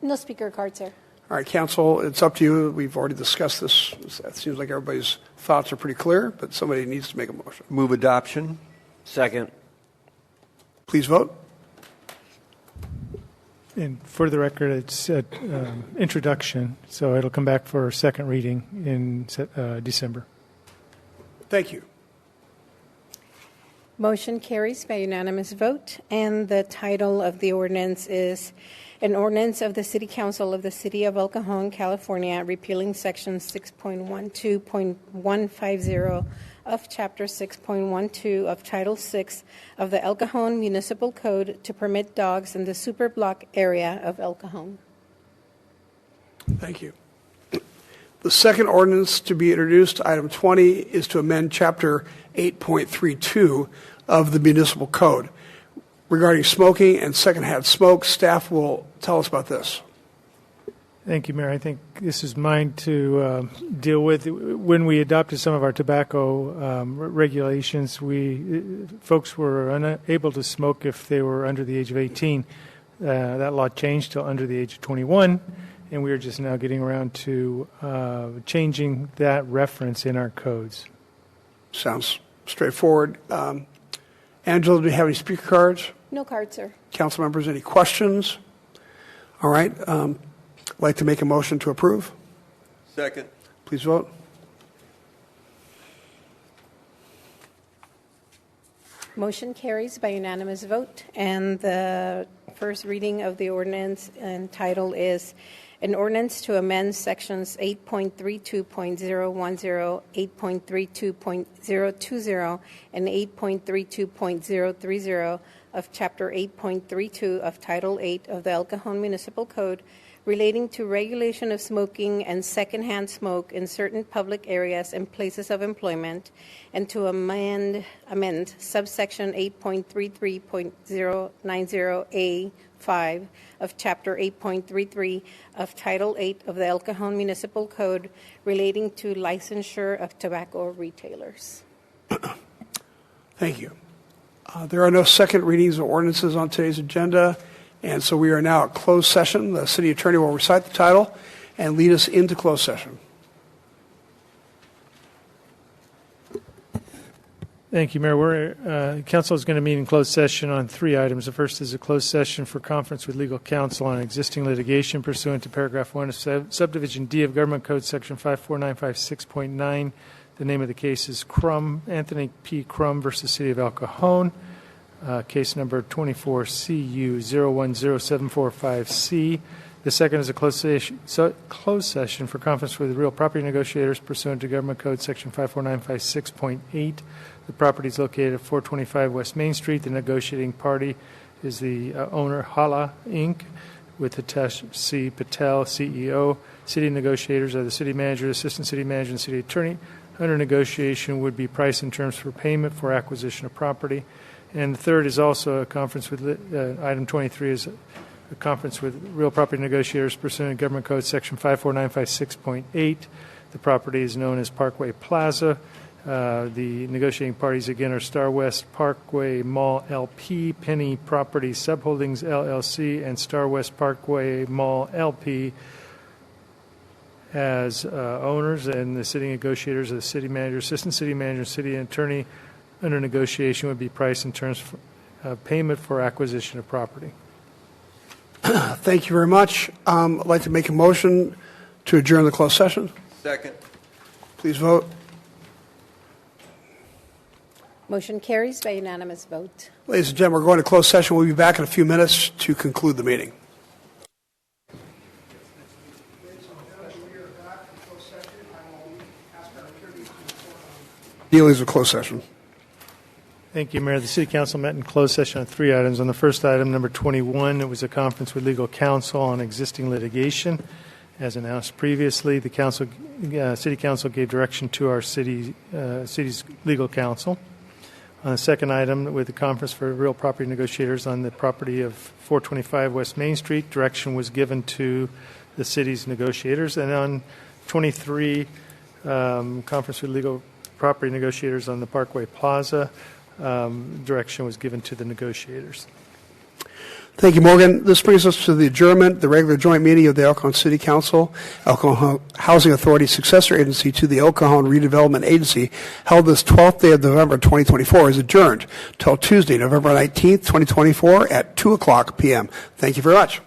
No speaker cards, sir. All right, council, it's up to you. We've already discussed this. It seems like everybody's thoughts are pretty clear, but somebody needs to make a motion. Move adoption. Second. Please vote. And for the record, it's introduction, so it'll come back for second reading in December. Thank you. Motion carries by unanimous vote, and the title of the ordinance is an ordinance of the City Council of the City of El Cajon, California, repealing Section 6.12.150 of Chapter 6.12 of Title 6 of the El Cajon Municipal Code to permit dogs in the superblock area of El Cajon. Thank you. The second ordinance to be introduced, item 20, is to amend Chapter 8.32 of the Municipal Code regarding smoking and secondhand smoke. Staff will tell us about this. Thank you, Mayor. I think this is mine to deal with. When we adopted some of our tobacco regulations, folks were unable to smoke if they were under the age of 18. That law changed to under the age of 21, and we are just now getting around to changing that reference in our codes. Sounds straightforward. Angela, do you have any speaker cards? No cards, sir. Council members, any questions? All right. I'd like to make a motion to approve. Second. Please vote. Motion carries by unanimous vote, and the first reading of the ordinance and title is an ordinance to amend sections 8.32.010, 8.32.020, and 8.32.030 of Chapter 8.32 of Title 8 of the El Cajon Municipal Code relating to regulation of smoking and secondhand smoke in certain public areas and places of employment, and to amend subsection 8.33.090A5 of Chapter 8.33 of Title 8 of the El Cajon Municipal Code relating to licensure of tobacco retailers. Thank you. There are no second readings of ordinances on today's agenda, and so we are now at closed session. The city attorney will recite the title and lead us into closed session. Thank you, Mayor. Council is going to meet in closed session on three items. The first is a closed session for conference with legal counsel on existing litigation pursuant to paragraph 1 of subdivision D of Government Code section 54956.9. The name of the case is Anthony P. Crum versus City of El Cajon. Case number 24CU010745C. The second is a closed session for conference with real property negotiators pursuant to Government Code Section 54956.8. The property is located at 425 West Main Street. The negotiating party is the owner, Hala Inc., with Hitesh C. Patel, CEO. City negotiators are the city manager, assistant city manager, and city attorney. Under negotiation would be price and terms for payment for acquisition of property. And the third is also a conference with, item 23 is a conference with real property negotiators pursuant to Government Code Section 54956.8. The property is known as Parkway Plaza. The negotiating parties, again, are Star West Parkway Mall LP, Penny Property Subholdings LLC, and Star West Parkway Mall LP as owners, and the city negotiators are the city manager, assistant city manager, city attorney. Under negotiation would be price and terms of payment for acquisition of property. Thank you very much. I'd like to make a motion to adjourn the closed session. Second. Please vote. Motion carries by unanimous vote. Ladies and gentlemen, we're going to closed session. We'll be back in a few minutes to conclude the meeting. Dealings with closed session. Thank you, Mayor. The City Council met in closed session on 3 items. On the first item, number 21, it was a conference with legal counsel on existing litigation. As announced previously, the City Council gave direction to our city's legal counsel. On the second item, with the conference for real property negotiators on the property of 425 West Main Street, direction was given to the city's negotiators. And on 23, conference with legal property negotiators on the Parkway Plaza, direction was given to the negotiators. Thank you, Morgan. This brings us to the adjournment, the regular joint meeting of the El Cajon City Council, El Cajon Housing Authority successor agency to the El Cajon Redevelopment Agency, held this 12th day of November 2024, is adjourned till Tuesday, November 19th, 2024 at 2:00 p.m. Thank you very much.